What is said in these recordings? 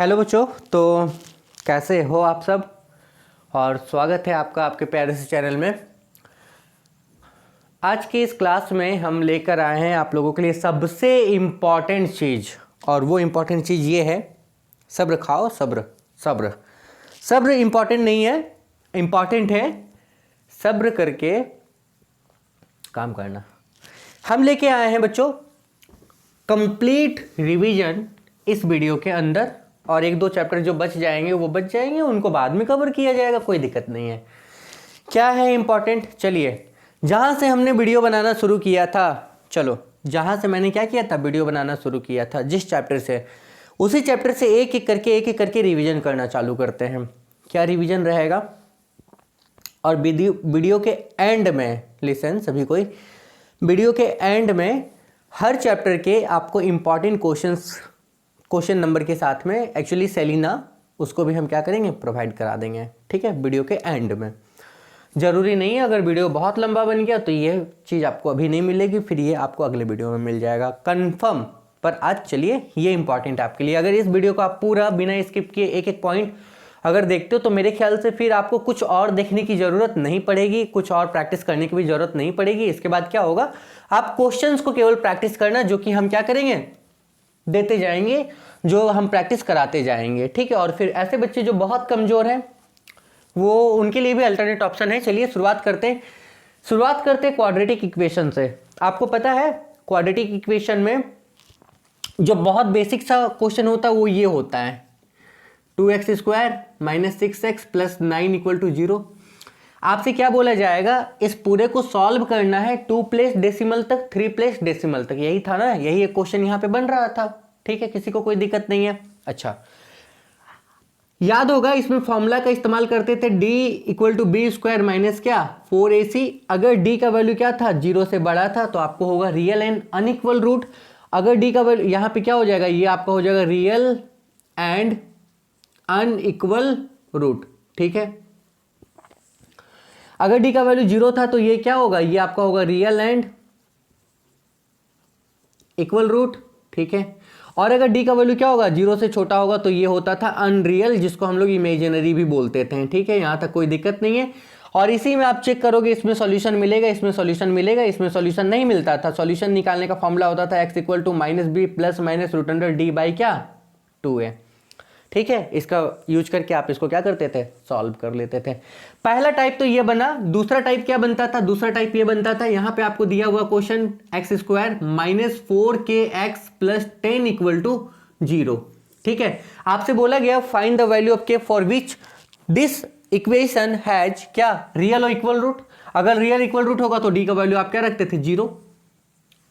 Hello बच्चों, तो कैसे हो आप सब। और स्वागत है आपका आपके प्यारे से चैनल में। आज की इस क्लास में हम लेकर आए हैं आप लोगों के लिए सबसे इम्पॉर्टेंट चीज़, और वो इम्पॉर्टेंट चीज़ ये है, सब्र खाओ। सब्र सब्र सब्र इम्पॉर्टेंट नहीं है, इम्पॉर्टेंट है सब्र करके काम करना। हम लेके आए हैं बच्चों कंप्लीट रिवीजन इस वीडियो के अंदर, और एक दो चैप्टर जो बच जाएंगे वो बच जाएंगे, उनको बाद में कवर किया जाएगा, कोई दिक्कत नहीं है। क्या है इम्पॉर्टेंट, चलिए जहाँ से हमने वीडियो बनाना शुरू किया था, चलो जहाँ से मैंने क्या किया था, वीडियो बनाना शुरू किया था जिस चैप्टर से, उसी चैप्टर से एक एक करके रिवीजन करना चालू करते हैं। क्या रिवीजन रहेगा, और वीडियो के एंड में, लिसन सभी कोई, वीडियो के एंड में हर चैप्टर के आपको इम्पॉर्टेंट क्वेश्चन नंबर के साथ में एक्चुअली सेलिना उसको भी हम क्या करेंगे, प्रोवाइड करा देंगे। ठीक है, वीडियो के एंड में। ज़रूरी नहीं है अगर वीडियो बहुत लंबा बन गया तो ये चीज़ आपको अभी नहीं मिलेगी, फिर ये आपको अगले वीडियो में मिल जाएगा कंफर्म। पर आज चलिए ये इंपॉर्टेंट आपके लिए, अगर इस वीडियो को आप पूरा बिना स्किप किए एक एक पॉइंट अगर देखते हो तो मेरे ख्याल से फिर आपको कुछ और देखने की ज़रूरत नहीं पड़ेगी, कुछ और प्रैक्टिस करने की भी ज़रूरत नहीं पड़ेगी। इसके बाद क्या होगा, आप क्वेश्चंस को केवल प्रैक्टिस करना, जो कि हम क्या करेंगे, देते जाएंगे, जो हम प्रैक्टिस कराते जाएंगे। ठीक है, और फिर ऐसे बच्चे जो बहुत कमज़ोर हैं वो उनके लिए भी अल्टरनेट ऑप्शन है। चलिए शुरुआत करते क्वाड्रेटिक इक्वेशन से। आपको पता है क्वाड्रेटिक इक्वेशन में जो बहुत बेसिक सा क्वेश्चन होता है वो ये होता है, 2x square minus 6x plus 9 equal to 0। आपसे क्या बोला जाएगा, इस पूरे को सॉल्व करना है 2 प्लेस डेसिमल तक, 3 प्लेस डेसिमल तक। यही था ना, यही एक क्वेश्चन यहाँ पे बन रहा था। ठीक है, किसी को कोई दिक्कत नहीं है। अच्छा, याद होगा इसमें फॉर्मूला का इस्तेमाल करते थे, d equal to b square minus क्या 4ac। अगर d का वैल्यू क्या था, 0 से बड़ा था, तो आपको होगा रियल एंड अनइक्वल रूट। अगर d का वैल्यू यहाँ पे क्या हो जाएगा, ये आपका हो जाएगा रियल एंड अनइक्वल रूट। ठीक है, अगर d का वैल्यू 0 था तो ये क्या होगा, ये आपका होगा रियल एंड इक्वल रूट। ठीक है, और अगर d का वैल्यू क्या होगा, 0 से छोटा होगा, तो ये होता था अनरियल, जिसको हम लोग इमेजिनरी भी बोलते थे। ठीक है, यहां तक कोई दिक्कत नहीं है। और इसी में आप चेक करोगे, इसमें सॉल्यूशन मिलेगा, इसमें सॉल्यूशन मिलेगा, इसमें सॉल्यूशन नहीं मिलता था। सॉल्यूशन निकालने का फॉर्मूला होता था x equal to minus b plus minus root under d by क्या 2a। ठीक है, इसका यूज करके आप इसको क्या करते थे, सॉल्व कर लेते थे। पहला टाइप तो ये बना। दूसरा टाइप क्या बनता था, दूसरा टाइप ये बनता था, यहां पे आपको दिया हुआ question x square minus 4kx plus 10 equal to 0। ठीक है, आपसे बोला गया find the value of k for which this equation has क्या रियल और इक्वल रूट। अगर रियल इक्वल रूट होगा तो d का वैल्यू आप क्या रखते थे, 0।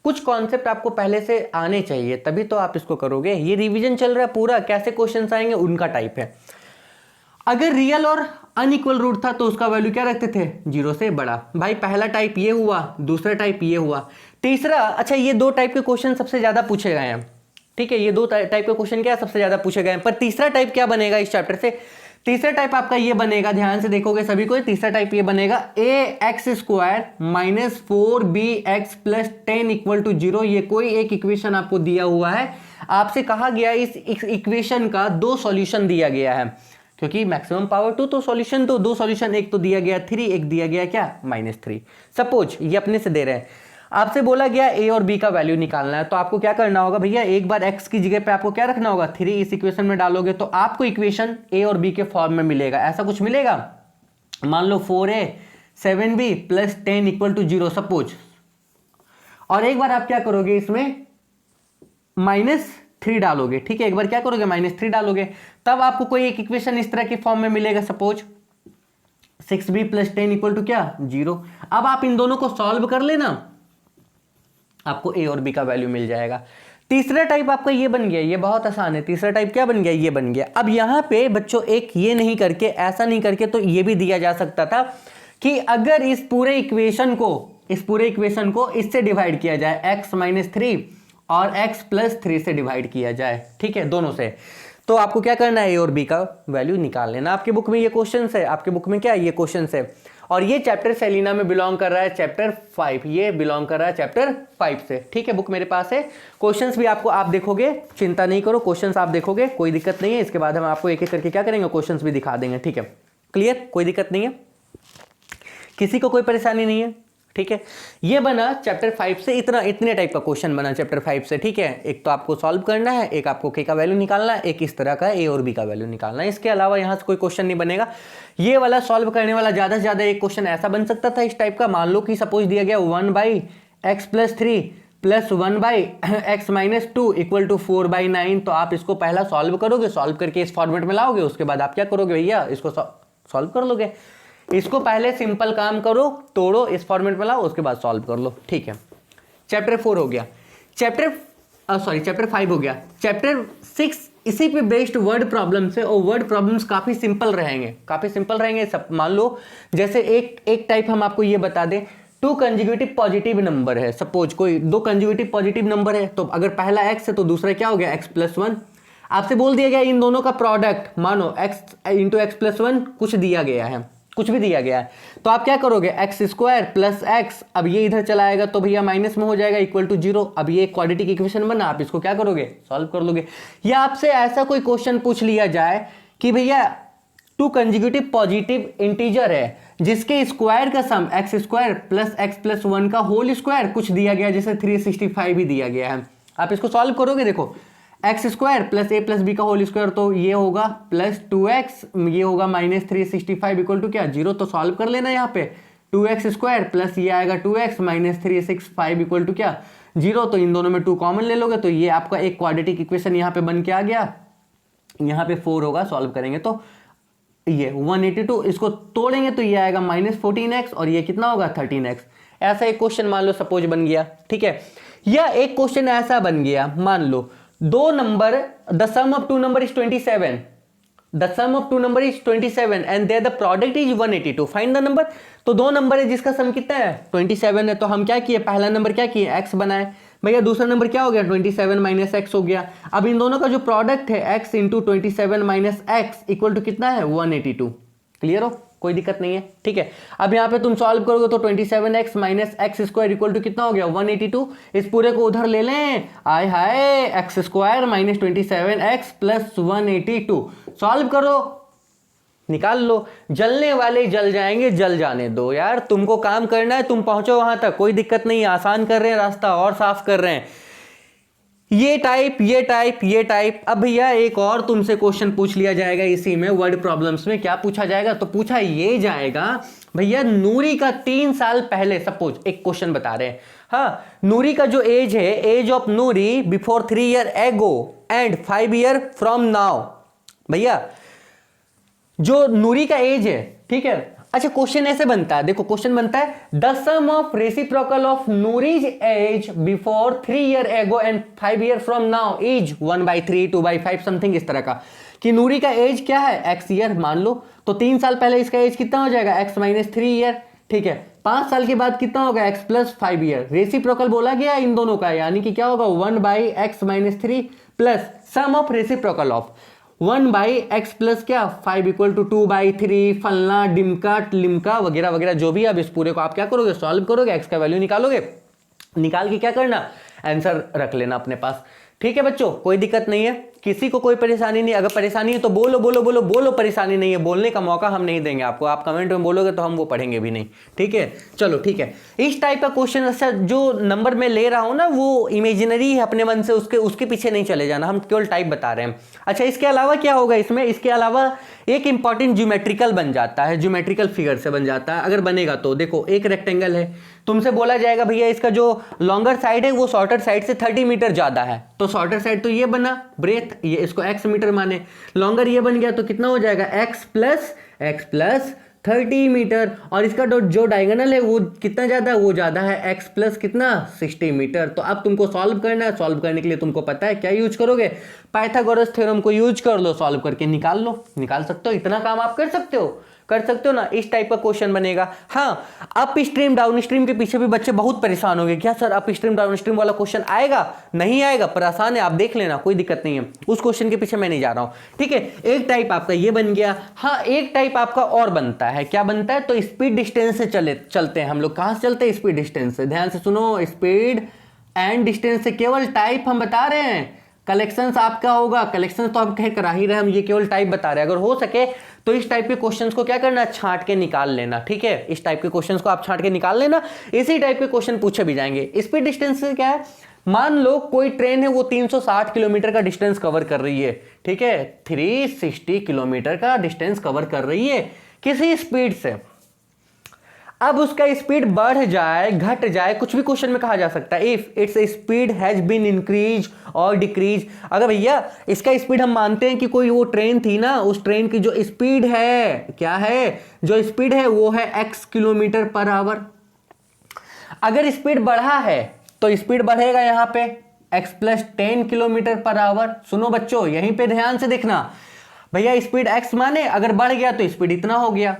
कुछ कॉन्सेप्ट आपको पहले से आने चाहिए, तभी तो आप इसको करोगे। ये रिवीजन चल रहा है पूरा, कैसे क्वेश्चंस आएंगे उनका टाइप है। अगर रियल और अनइक्वल रूट था तो उसका वैल्यू क्या रखते थे, 0 से बड़ा। भाई पहला टाइप ये हुआ, दूसरा टाइप ये हुआ, तीसरा। अच्छा, ये दो टाइप के क्वेश्चन सबसे ज्यादा पूछे गए हैं। ठीक है, ये दो टाइप के क्वेश्चन क्या सबसे ज्यादा पूछे गए हैं, पर तीसरा टाइप क्या बनेगा इस चैप्टर से, तीसरा टाइप आपका ये बनेगा, ध्यान से देखोगे सभी को, तीसरा टाइप ये बनेगा ax square minus 4bx plus 10 equal to 0। ये कोई एक इक्वेशन आपको दिया हुआ है, आपसे कहा गया इस इक्वेशन का दो सॉल्यूशन दिया गया है, क्योंकि मैक्सिमम पावर 2 तो सॉल्यूशन तो दो सॉल्यूशन, एक तो दिया गया 3, एक दिया गया क्या -3। सपोज ये अपने से दे रहे हैं, आपसे बोला गया a और b का वैल्यू निकालना है, तो आपको क्या करना होगा भैया, एक बार x की जगह पे आपको क्या रखना होगा, 3 इस इक्वेशन में डालोगे तो आपको इक्वेशन a और b के फॉर्म में मिलेगा। ऐसा कुछ मिलेगा, मान लो 4a 7b plus 10 equal to 0 suppose. और एक बार आप क्या करोगे, इसमें -3 डालोगे। ठीक है, एक बार क्या करोगे, -3 डालोगे, तब आपको कोई एक इक्वेशन इस तरह के फॉर्म में मिलेगा, suppose 6b plus 10 equal to क्या 0। अब आप इन दोनों को सॉल्व कर लेना, आपको a और b का वैल्यू मिल जाएगा। तीसरा टाइप आपका ये बन गया, ये बहुत आसान है। तीसरा टाइप क्या बन गया, ये बन गया। अब यहां पे बच्चों एक ये नहीं करके, ऐसा नहीं करके, तो ये भी दिया जा सकता था कि अगर इस पूरे इक्वेशन को इससे डिवाइड किया जाए, x माइनस 3 और x प्लस 3 से डिवाइड किया जाए। ठीक है, दोनों से, तो आपको क्या करना है, ए और बी का वैल्यू निकाल लेना। आपके बुक में ये क्वेश्चन है, आपके बुक में क्या है, ये क्वेश्चन है। और ये चैप्टर सेलिना में बिलोंग कर रहा है चैप्टर 5, ये बिलोंग कर रहा है चैप्टर 5 से। ठीक है, बुक मेरे पास है। क्वेश्चंस भी आपको आप देखोगे, चिंता नहीं करो, क्वेश्चंस आप देखोगे, कोई दिक्कत नहीं है। इसके बाद हम आपको एक एक करके क्या करेंगे, क्वेश्चंस भी दिखा देंगे। ठीक है, क्लियर, कोई दिक्कत नहीं है, किसी को कोई परेशानी नहीं है। ठीक है, ये बना चैप्टर 5 से, इतने टाइप का क्वेश्चन बना चैप्टर 5 से। ठीक है, एक तो आपको सॉल्व करना है, एक आपको के का वैल्यू निकालना है, एक इस तरह का ए और बी का वैल्यू निकालना है। इसके अलावा यहाँ से कोई क्वेश्चन नहीं बनेगा। ये वाला सॉल्व करने वाला ज्यादा से ज्यादा एक क्वेश्चन ऐसा बन सकता था इस टाइप का, मान लो कि सपोज दिया गया 1/x+3 plus 1/x-2 equal to 4/9। तो आप इसको पहला सॉल्व करोगे, सॉल्व करके इस फॉर्मेट में लाओगे, उसके बाद आप क्या करोगे भैया, इसको सॉल्व कर लोगे। इसको पहले सिंपल काम करो, तोड़ो, इस फॉर्मेट में लाओ, उसके बाद सॉल्व कर लो। ठीक है, चैप्टर 4 हो गया, चैप्टर 5 हो गया। चैप्टर 6 इसी पे बेस्ड वर्ड प्रॉब्लम्स है, और वर्ड प्रॉब्लम्स काफी सिंपल रहेंगे, सब मान लो जैसे एक टाइप हम आपको ये बता दें, 2 कंजुगेटिव पॉजिटिव नंबर है। सपोज कोई 2 कंजुगेटिव पॉजिटिव नंबर है, तो अगर पहला x है तो दूसरा क्या हो गया, x+1। आपसे बोल दिया गया इन दोनों का प्रोडक्ट, मानो x × x+1 कुछ दिया गया है, कुछ भी दिया गया है, तो आप क्या करोगे, x² + x, अब ये इधर चला आएगा तो भैया माइनस में हो जाएगा, इक्वल टू 0। अब ये क्वाड्रेटिक इक्वेशन बना, आप इसको क्या करोगे, सॉल्व कर लोगे। या आपसे ऐसा कोई क्वेश्चन पूछ लिया जाए कि भैया 2 कंजुगेटिव पॉजिटिव इंटीजर है जिसके स्क्वायर का सम x² + x+1 का होल स्क्वायर कुछ दिया गया, जैसे 365 भी दिया गया है, आप इसको सॉल्व करोगे। देखो x² + a + b का होल स्क्वायर, तो ये होगा +2x, ये होगा -365 इक्वल टू क्या, 0। तो सॉल्व कर लेना यहाँ पे, 2x² प्लस ये आएगा 2x -365 इक्वल टू क्या, 0। तो इन दोनों में 2 कॉमन ले लोगे, तो ये आपका एक क्वाड्रेटिक इक्वेशन यहाँ पे बन के आ गया। यहाँ पे 4 होगा, सॉल्व करेंगे तो ये 182, इसको तोड़ेंगे तो ये आएगा -14x, और ये कितना होगा 13x। ऐसा एक क्वेश्चन मान लो सपोज बन गया। ठीक है, या एक क्वेश्चन ऐसा बन गया, मान लो 2 number, the sum of 2 number is 27, the sum of 2 number is 27 and there the product is 182, find the number. तो 2 नंबर है जिसका सम कितना है, 27 है, तो हम क्या किए, पहला नंबर क्या किए, x बनाए भैया, दूसरा नंबर क्या हो गया, 27 - x हो गया। अब इन दोनों का जो प्रोडक्ट है x × 27 - x इक्वल टू कितना है, 182। क्लियर हो, कोई दिक्कत नहीं है। ठीक है, अब यहाँ पे तुम सॉल्व करोगे तो 27x - x² इक्वल टू कितना हो गया, 182। इस पूरे को उधर ले लें, आय हाय, x² - 27x + 182, सॉल्व करो, निकाल लो। जलने वाले जल जाएंगे, जल जाने दो यार, तुमको काम करना है, तुम पहुंचो वहां तक, कोई दिक्कत नहीं है, आसान कर रहे हैं, रास्ता और साफ कर रहे हैं। ये टाइप। अब भैया एक और तुमसे क्वेश्चन पूछ लिया जाएगा इसी में, वर्ड प्रॉब्लम्स में। क्या पूछा जाएगा, तो पूछा ये जाएगा भैया, नूरी का 3 साल पहले, सपोज एक क्वेश्चन बता रहे हैं, हाँ, नूरी का जो एज है, age of Noori before 3 year ago and 5 year from now. भैया जो नूरी का एज है, ठीक है, अच्छा क्वेश्चन ऐसे बनता है, देखो क्वेश्चन बनता है, the sum of reciprocal of Noori's age before 3 year ago and 5 year from now is 1/3, 2/5 something इस तरह का, कि नूरी का एज क्या है, x ईयर मान लो, तो 3 साल पहले इसका एज कितना हो जाएगा, x - 3 ईयर। ठीक है, 5 साल के बाद कितना होगा, x + 5 ईयर। रेसिप्रोकल बोला गया इन दोनों का, यानी कि क्या होगा, 1/x - 3 plus sum of reciprocal of 1/x plus क्या 5 इक्वल टू 2/3 फलना डिमका लिमका वगैरह वगैरह, जो भी। अब इस पूरे को आप क्या करोगे, सॉल्व करोगे, x का वैल्यू निकालोगे, निकाल के क्या करना, आंसर रख लेना अपने पास। ठीक है बच्चों, कोई दिक्कत नहीं है, किसी को कोई परेशानी नहीं। अगर परेशानी है तो बोलो बोलो बोलो बोलो, परेशानी नहीं है, बोलने का मौका हम नहीं देंगे आपको, आप कमेंट में बोलोगे तो हम वो पढ़ेंगे भी नहीं। ठीक है, चलो ठीक है। इस टाइप का क्वेश्चन, अच्छा जो नंबर मैं ले रहा हूं ना वो इमेजिनरी है अपने मन से, उसके पीछे नहीं चले जाना, हम केवल टाइप बता रहे हैं। अच्छा इसके अलावा क्या होगा इसमें, इसके अलावा एक इंपॉर्टेंट ज्योमेट्रिकल बन जाता है, ज्योमेट्रिकल फिगर से बन जाता है। अगर बनेगा तो देखो, एक रेक्टेंगल है, तुमसे बोला जाएगा भैया इसका जो लॉन्गर साइड है वो शॉर्टर साइड से 30 मीटर ज्यादा है, तो शॉर्टर साइड तो ये बना ब्रेथ, ये इसको x मीटर माने, लॉन्गर ये बन गया तो कितना हो जाएगा, x प्लस 30 मीटर, और इसका जो डायगोनल है वो कितना ज्यादा है, वो ज्यादा है, x प्लस कितना 60 मीटर। तो अब तुमको सॉल्व करना है, सॉल्व करने के लिए तुमको पता है क्या यूज करोगे, पाइथागोरस थ्योरम को यूज कर लो, सॉल्व करके निकाल लो, निकाल सकते हो, इतना काम आप कर सकते हो, कर सकते हो ना, इस टाइप का क्वेश्चन बनेगा। हाँ, अप स्ट्रीम डाउन स्ट्रीम के पीछे भी बच्चे बहुत परेशान हो गए, क्या sir up stream down stream वाला क्वेश्चन आएगा? नहीं आएगा, पर आसान है, आप देख लेना, कोई दिक्कत नहीं है, उस क्वेश्चन के पीछे मैं नहीं जा रहा हूं, ठीक है। एक टाइप आपका ये बन गया। हाँ, एक टाइप आपका और बनता है, क्या बनता है? तो स्पीड डिस्टेंस से चलते हैं हम लोग। कहां से चलते हैं? स्पीड डिस्टेंस से। ध्यान से सुनो, स्पीड एंड डिस्टेंस से। केवल टाइप हम बता रहे हैं, कलेक्शंस आपका होगा, कलेक्शन तो हम कह करा ही रहे, हम ये केवल टाइप बता रहे हैं। अगर हो सके तो इस टाइप के क्वेश्चंस को क्या करना, छांट के निकाल लेना, ठीक है। इस टाइप के क्वेश्चंस को आप छांट के निकाल लेना, इसी टाइप के क्वेश्चन पूछे भी जाएंगे। स्पीड डिस्टेंस से क्या है? मान लो कोई ट्रेन है, वो 360 किलोमीटर का डिस्टेंस कवर कर रही है, ठीक है, 360 किलोमीटर का डिस्टेंस कवर कर रही है किसी स्पीड से। अब उसका स्पीड बढ़ जाए, घट जाए, कुछ भी क्वेश्चन में कहा जा सकता है। If it's speed has been increase और डिक्रीज, अगर भैया इसका स्पीड हम मानते हैं कि कोई वो ट्रेन थी ना, उस ट्रेन की जो स्पीड है, क्या है, जो स्पीड है वो है x किलोमीटर पर आवर। अगर स्पीड बढ़ा है तो स्पीड बढ़ेगा यहां पे x plus 10 kilometre per hour. सुनो बच्चों, यहीं पे ध्यान से देखना, भैया स्पीड x माने, अगर बढ़ गया तो स्पीड इतना हो गया।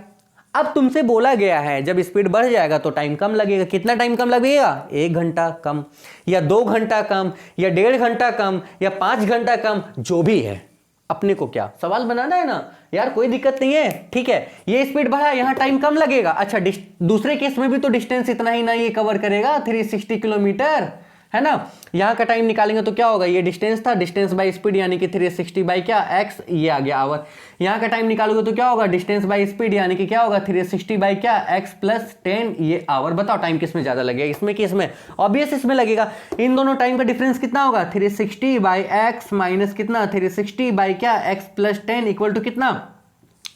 अब तुमसे बोला गया है जब स्पीड बढ़ जाएगा तो टाइम कम लगेगा। कितना टाइम कम लगेगा? 1 घंटा कम, या 2 घंटा कम, या 1.5 घंटा कम, या 5 घंटा कम, जो भी है। अपने को क्या सवाल बनाना है ना यार, कोई दिक्कत नहीं है, ठीक है। ये स्पीड बढ़ा, यहां टाइम कम लगेगा। अच्छा, दूसरे केस में भी तो डिस्टेंस इतना ही ना ये कवर करेगा, 360 किलोमीटर, है ना। यहां का टाइम निकालेंगे तो क्या होगा, ये डिस्टेंस था, डिस्टेंस बाय स्पीड यानी कि 360 बाय क्या, x, ये आ गया आवर। यहां का टाइम निकालोगे तो क्या होगा, डिस्टेंस बाय स्पीड यानी कि क्या होगा, 360 बाय क्या, x प्लस 10, ये आवर। बताओ टाइम किसमें ज्यादा लगेगा, इसमें कि इसमें? ऑब्वियस इसमें लगेगा। इन दोनों टाइम का डिफरेंस कितना होगा, 360 बाय x माइनस कितना, 360 बाय क्या, x प्लस 10 इक्वल टू कितना?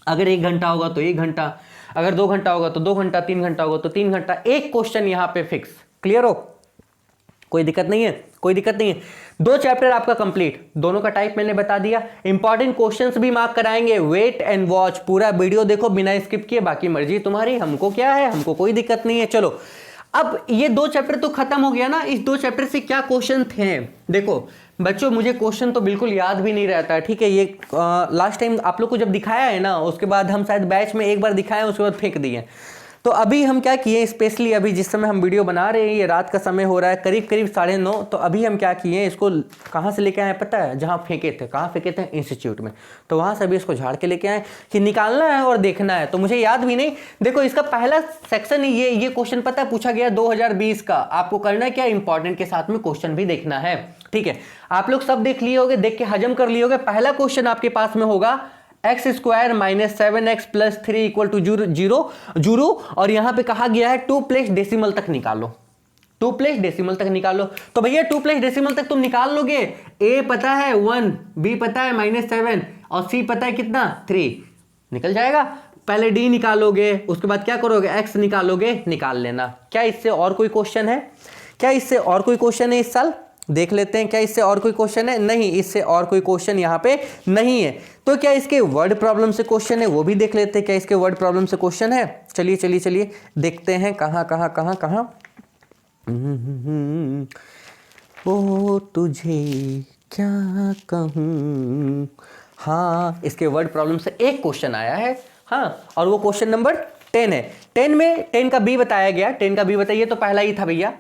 अगर 1 घंटा होगा तो 1 घंटा, अगर 2 घंटा होगा तो 2 घंटा, 3 घंटा होगा तो 3 घंटा। एक क्वेश्चन यहां पे फिक्स। क्लियर हो? कोई दिक्कत नहीं है, कोई दिक्कत नहीं है। 2 चैप्टर आपका कंप्लीट, दोनों का टाइप मैंने बता दिया। इंपॉर्टेंट क्वेश्चंस भी मार्क कराएंगे। वेट एंड वॉच, पूरा वीडियो देखो बिना स्किप किए, बाकी मर्जी तुम्हारी, हमको क्या है, हमको कोई दिक्कत नहीं है। चलो, अब ये 2 चैप्टर तो खत्म हो गया ना। इस 2 चैप्टर से क्या क्वेश्चन थे? देखो बच्चों, मुझे क्वेश्चन तो बिल्कुल याद भी नहीं रहता है, ठीक है। ये लास्ट टाइम आप लोग को जब दिखाया है ना, उसके बाद हम शायद बैच में एक बार दिखाए, उसके बाद फेंक दिए। तो अभी हम क्या किए, स्पेशली अभी जिस समय हम वीडियो बना रहे हैं, ये रात का समय हो रहा है, करीब करीब 9:30। तो अभी हम क्या किए, इसको कहाँ से लेके आए पता है? जहाँ फेंके थे। कहाँ फेंके थे? इंस्टीट्यूट में। तो वहाँ से अभी इसको झाड़ के लेके आए कि निकालना है और देखना है। तो मुझे याद भी नहीं। देखो इसका पहला सेक्शन ये क्वेश्चन पता है पूछा गया 2020 का। आपको करना है क्या, इंपॉर्टेंट के साथ में क्वेश्चन भी देखना है, ठीक है। आप लोग सब देख लिए होगे, देख के हजम कर लिए होगे। पहला क्वेश्चन आपके पास में होगा x square minus 7x plus 3 equal to 0 और यहां पे कहा गया है 2 प्लेस डेसिमल तक निकालो। 2 प्लेस डेसिमल तक निकालो। तो भैया 2 प्लेस डेसिमल तक तुम निकाल लोगे। a पता है 1, b पता है -7 और c पता है कितना 3, निकल जाएगा। पहले d निकालोगे, उसके बाद क्या करोगे, x निकालोगे, निकाल लेना। क्या इससे और कोई क्वेश्चन है? क्या इससे और कोई क्वेश्चन है इस साल? देख लेते हैं क्या इससे और कोई क्वेश्चन है। नहीं, इससे और कोई क्वेश्चन यहाँ पे नहीं है। तो क्या इसके वर्ड प्रॉब्लम से क्वेश्चन है, वो भी देख लेते हैं। क्या इसके वर्ड प्रॉब्लम से क्वेश्चन है? चलिए चलिए चलिए देखते हैं कहाँ कहाँ कहाँ कहाँ। ओ तुझे क्या कहूँ। हाँ, इसके वर्ड प्रॉब्लम से एक क्वेश्चन आया है। हाँ, और वो क्वेश्चन नंबर 10 है। 10 में 10 का बी बताया गया। 10 का बी बताइए, तो पहला ही था भैया।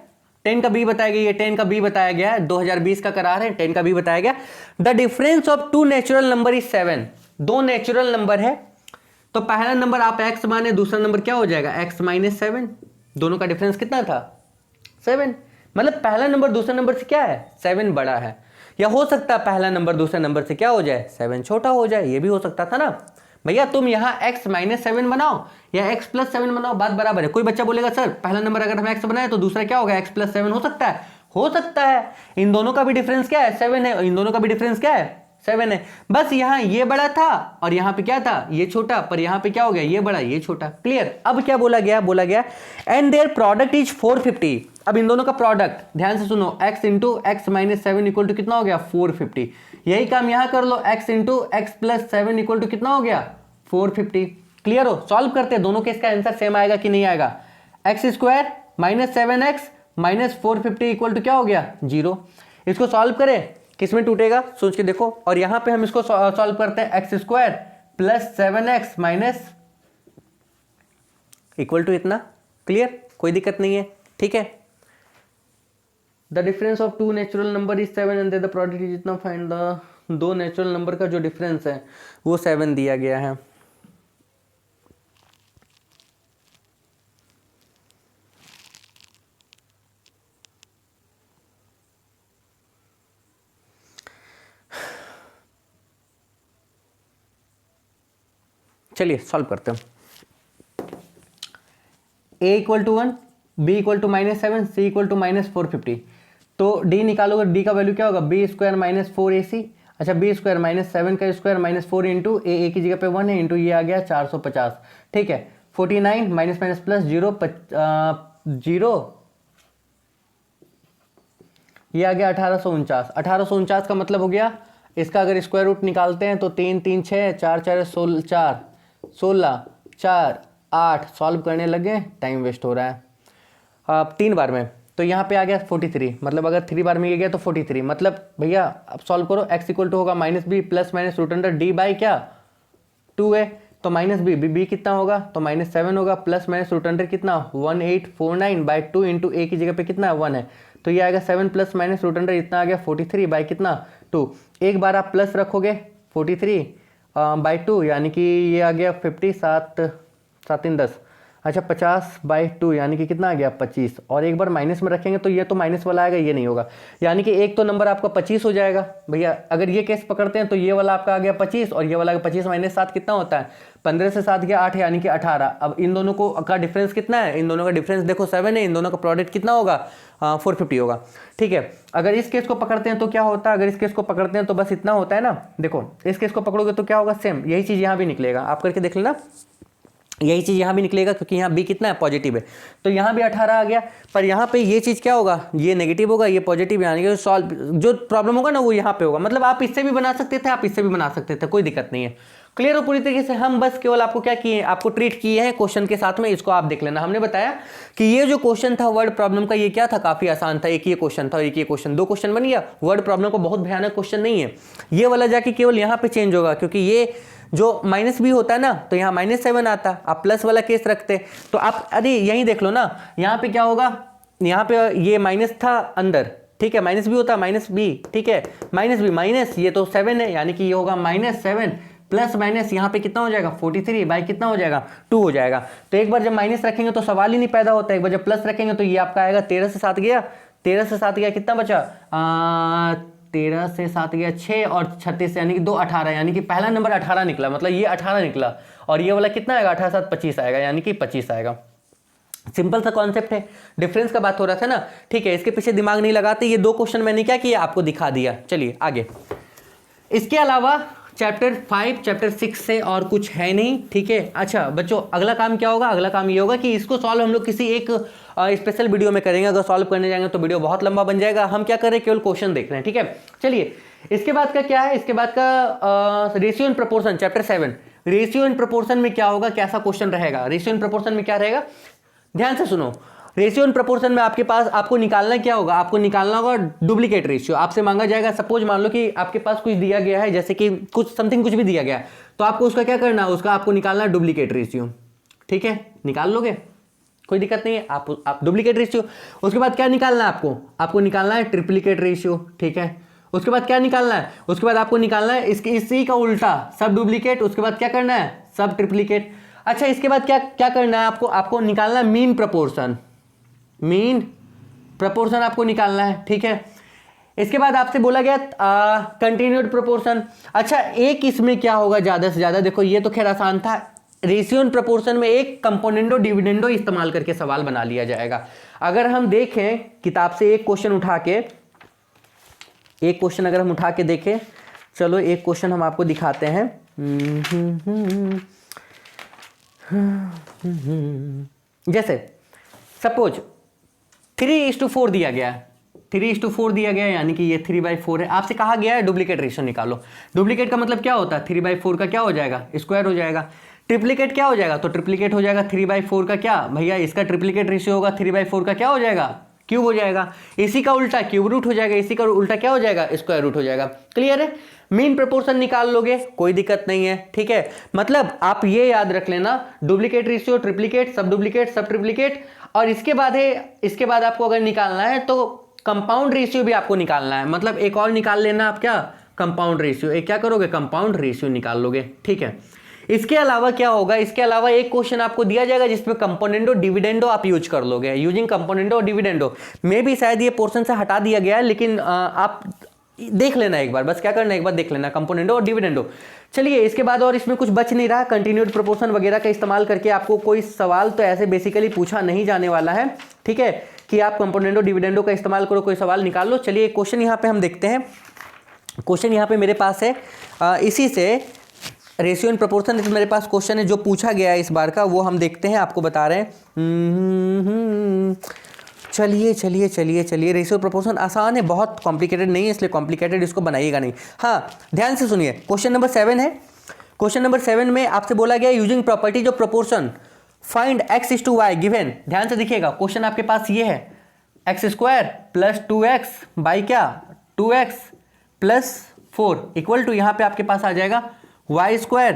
10 का बी बताया गया, 10 का बी बताया गया है। 2020 का करार है, 10 का बी बताया गया। The difference of 2 natural number is 7। 2 natural number है, तो पहला नंबर आप x माने, दूसरा नंबर क्या हो जाएगा, x माइनस 7। दोनों का डिफरेंस कितना था, 7। मतलब पहला नंबर दूसरे नंबर से क्या है, 7 बड़ा है। या हो सकता है पहला नंबर दूसरे नंबर से क्या हो जाए, 7 छोटा हो जाए। ये भी हो सकता था ना भैया। तुम यहाँ x माइनस 7 बनाओ या x प्लस 7 बनाओ, बात बराबर है। कोई बच्चा बोलेगा सर पहला नंबर अगर हम x बनाए तो दूसरा क्या होगा, x प्लस 7 हो सकता है। हो सकता है। इन दोनों का भी डिफरेंस क्या है, 7 है। इन दोनों का भी डिफरेंस क्या है, 7 है। बस यहाँ ये बड़ा था और यहाँ पे क्या था, ये छोटा। पर यहाँ पे क्या हो गया, ये बड़ा ये छोटा। क्लियर। अब क्या बोला गया, बोला गया एंड देयर प्रोडक्ट इज 450। अब इन दोनों का प्रोडक्ट ध्यान से सुनो, x into x minus 7 equal to कितना हो गया, 450। यही काम यहाँ कर लो, x into x plus 7 equal to कितना हो गया, 450। क्लियर हो। सॉल्व करते हैं, दोनों के इसका आंसर सेम आएगा कि नहीं आएगा। X square minus 7x minus 450 equal to क्या हो गया, 0। इसको सॉल्व करें, किसमें टूटेगा सोच के देखो। और यहां पे हम इसको सॉल्व करते हैं, x square plus 7x minus equal to इतना, क्लियर, कोई दिक्कत नहीं है, ठीक है। The difference of two natural number is 7 and the product is इतना, फाइंड द, दो नेचुरल नंबर का जो डिफरेंस है वो 7 दिया गया है। चलिए सॉल्व करते हैं। a equal to 1, b equal to -7, c equal to -450। तो d निकालोगे, d का वैल्यू क्या होगा, बी स्क्वायर -4ac। अच्छा, बी स्क्वायर -7 का स्क्वायर -4 इंटू ए की जगह पे 1 है, इंटू ये आ गया 450, ठीक है। 49 माइनस माइनस प्लस 0 0, ये आ गया 1849। 1849 का मतलब हो गया, इसका अगर स्क्वायर रूट निकालते हैं तो 3 3 6, 4 4 16, 4 8, सॉल्व करने लगे, टाइम वेस्ट हो रहा है। अब 3 बार में, तो यहाँ पे आ गया 43, मतलब अगर 3 बार में ये गया तो 43, मतलब भैया अब सॉल्व करो, x इक्वल टू होगा -b plus minus root under d by क्या 2 है, तो -b कितना होगा, तो -7 होगा, प्लस माइनस रूट अंडर कितना 1849 बाई 2 इंटू ए की जगह पे कितना 1 है, तो ये आएगा 7 प्लस माइनस रूट अंडर इतना आ गया 43 बाई कितना 2। एक बार आप प्लस रखोगे 43 बाई 2, यानी कि ये आ गया 50, 7 7 3 10, अच्छा 50 बाई 2 यानी कि कितना आ गया 25, और एक बार माइनस में रखेंगे तो ये तो माइनस वाला आएगा, ये नहीं होगा, यानी कि एक तो नंबर आपका 25 हो जाएगा। भैया अगर ये केस पकड़ते हैं तो ये वाला आपका आ गया 25 और ये वाला 25 माइनस 7 कितना होता है, 15 से 7 गया 8 यानी कि 18। अब इन दोनों को का डिफरेंस कितना है, इन दोनों का डिफरेंस देखो 7 है, इन दोनों का प्रोडक्ट कितना होगा 450 होगा, ठीक है। अगर इस केस को पकड़ते हैं तो क्या होता है, अगर इस केस को पकड़ते हैं तो बस इतना होता है ना, देखो इस केस को पकड़ोगे तो क्या होगा, सेम यही चीज़ यहाँ भी निकलेगा, आप करके देख लेना, यही चीज़ यहाँ भी निकलेगा, क्योंकि यहाँ b कितना है पॉजिटिव है, तो यहाँ भी 18 आ गया, पर यहाँ पे ये चीज़ क्या होगा, ये नेगेटिव होगा, ये पॉजिटिव, यानी कि सॉल्व जो प्रॉब्लम होगा ना वो यहाँ पे होगा। मतलब आप इससे भी बना सकते थे, आप इससे भी बना सकते थे, कोई दिक्कत नहीं है। क्लियर हो पूरी तरीके से। हम बस केवल आपको क्या किए, आपको ट्रीट किए हैं क्वेश्चन के साथ में, इसको आप देख लेना। हमने बताया कि ये जो क्वेश्चन था वर्ड प्रॉब्लम का, ये क्या था, काफी आसान था, एक ही क्वेश्चन था, एक ही क्वेश्चन, 2 क्वेश्चन बन गया। वर्ड प्रॉब्लम को बहुत भयानक क्वेश्चन नहीं है, ये वाला जाके केवल यहाँ पे चेंज होगा, क्योंकि ये जो -b होता है ना, तो यहाँ -7 आता, आप प्लस वाला केस रखते तो आप, अरे यहीं देख लो ना, यहाँ पे क्या होगा, यहाँ पे ये माइनस था अंदर, ठीक है, -b होता -b, ठीक है, -b माइनस ये तो 7 है, यानी कि ये होगा -7 प्लस माइनस यहाँ पे कितना हो जाएगा 43 बाई कितना हो जाएगा 2 हो जाएगा। तो एक बार जब माइनस रखेंगे तो सवाल ही नहीं पैदा होता, एक बार जब प्लस रखेंगे तो ये आपका आएगा 13 से 7 गया, 13 से 7 गया कितना बचा 13 से 7 गया 6 और 36 यानी कि 2 18, यानी कि पहला नंबर 18 निकला, मतलब ये 18 निकला, और ये वाला कितना आएगा 18 7 25 आएगा, यानी कि 25 आएगा। सिंपल सा कॉन्सेप्ट है, डिफरेंस का बात हो रहा था ना, ठीक है, इसके पीछे दिमाग नहीं लगाते। ये 2 क्वेश्चन मैंने क्या किया, आपको दिखा दिया। चलिए आगे, इसके अलावा चैप्टर 5 चैप्टर 6 से और कुछ है नहीं, ठीक है। अच्छा बच्चों, अगला काम क्या होगा, अगला काम ये होगा कि इसको सॉल्व हम लोग किसी एक स्पेशल वीडियो में करेंगे। अगर सॉल्व करने जाएंगे तो वीडियो बहुत लंबा बन जाएगा, हम क्या कर रहे हैं, केवल क्वेश्चन देख रहे हैं, ठीक है। चलिए, इसके बाद का क्या है, इसके बाद का ratio and proportion chapter 7। Ratio and proportion में क्या होगा, कैसा क्वेश्चन रहेगा, रेशियो एंड प्रोपोर्शन में क्या रहेगा, ध्यान से सुनो। रेशियो एंड प्रोपोर्शन में आपके पास, आपको निकालना क्या होगा, आपको निकालना होगा डुप्लीकेट रेशियो। आपसे मांगा जाएगा, सपोज मान लो कि आपके पास कुछ दिया गया है, जैसे कि कुछ समथिंग कुछ भी दिया गया है, तो आपको उसका क्या करना है, उसका आपको निकालना है डुप्लीकेट रेशियो, ठीक है, निकाल लोगे, कोई दिक्कत नहीं है। आप डुप्लीकेट रेशियो, उसके बाद क्या निकालना है आपको निकालना है ट्रिप्लीकेट रेशियो, ठीक है। उसके बाद क्या निकालना है, उसके बाद आपको निकालना है इसी का उल्टा सब डुप्लीकेट, उसके बाद क्या करना है सब ट्रिप्लीकेट। अच्छा, इसके बाद क्या क्या करना है आपको निकालना है मीन प्रपोर्शन, मीन प्रपोर्शन आपको निकालना है, ठीक है। इसके बाद आपसे बोला गया कंटिन्यूड प्रोपोर्शन। अच्छा, एक इसमें क्या होगा ज्यादा से ज्यादा, देखो ये तो खैर आसान था, रेशियो एंड प्रोपोर्शन में एक कंपोनेंडो डिविडेंडो इस्तेमाल करके सवाल बना लिया जाएगा। अगर हम देखें किताब से एक क्वेश्चन उठा के देखें, चलो एक क्वेश्चन हम आपको दिखाते हैं। जैसे सपोज 3:4 दिया गया है, 3:4 दिया गया है, यानी कि ये 3/4 है। आपसे कहा गया है डुप्लीकेट रेशियो निकालो। डुप्लीकेट का मतलब क्या होता है, 3/4 का क्या हो जाएगा, स्क्वायर हो जाएगा। ट्रिप्लीकेट क्या हो जाएगा, तो ट्रिप्लीकेट हो जाएगा 3/4 का क्या भैया, इसका ट्रिप्लीकेट रेशियो होगा 3/4 का क्या हो जाएगा क्यूब हो जाएगा, इसी का उल्टा क्यूब रूट हो जाएगा, इसी का उल्टा क्या हो जाएगा, स्क्वायर रूट हो जाएगा। क्लियर है? मीन प्रोपोर्शन निकाल लोगे, कोई दिक्कत नहीं है, ठीक है। मतलब आप ये याद रख लेना, डुप्लीकेट रेशियो, ट्रिप्लीकेट, सब डुप्लीकेट, सब ट्रिप्लीकेट, और इसके बाद आपको अगर निकालना है तो कंपाउंड रेशियो भी आपको निकालना है। मतलब एक और निकाल लेना आप, क्या, कंपाउंड रेशियो। एक क्या करोगे, कंपाउंड रेशियो निकाल लोगे, ठीक है। इसके अलावा क्या होगा, इसके अलावा एक क्वेश्चन आपको दिया जाएगा जिसमें कंपोनेंडो डिविडेंडो आप यूज कर लोगे, यूजिंग कंपोनेंडो और डिविडेंडो। में भी शायद ये पोर्शन से हटा दिया गया है, लेकिन आप देख लेना एक बार, बस क्या करना है, एक बार देख लेना कंपोनेंडो और डिविडेंडो। चलिए, इसके बाद और इसमें कुछ बच नहीं रहा। कंटिन्यूड प्रोपोर्शन वगैरह का इस्तेमाल करके आपको कोई सवाल तो ऐसे बेसिकली पूछा नहीं जाने वाला है, ठीक है, कि आप कंपोनेंडो डिविडेंडो का इस्तेमाल करो, कोई सवाल निकाल लो। चलिए, एक क्वेश्चन यहाँ पे हम देखते हैं। क्वेश्चन यहाँ पे मेरे पास है, इसी से रेशियो एंड प्रोपोर्शन मेरे पास क्वेश्चन है जो पूछा गया है इस बार का, वो हम देखते हैं, आपको बता रहे हैं। चलिए, रेशियो प्रोपोर्शन आसान है, बहुत कॉम्प्लिकेटेड नहीं है, इसलिए कॉम्प्लिकेटेड इसको बनाइएगा नहीं। हाँ, ध्यान से सुनिए, क्वेश्चन नंबर 7 है। क्वेश्चन नंबर 7 में आपसे बोला गया using properties of proportion find x is to y given. ध्यान से देखिएगा, क्वेश्चन आपके पास ये है, x square plus 2x by क्या, 2x प्लस 4 इक्वल टू, यहाँ पे आपके पास आ जाएगा y square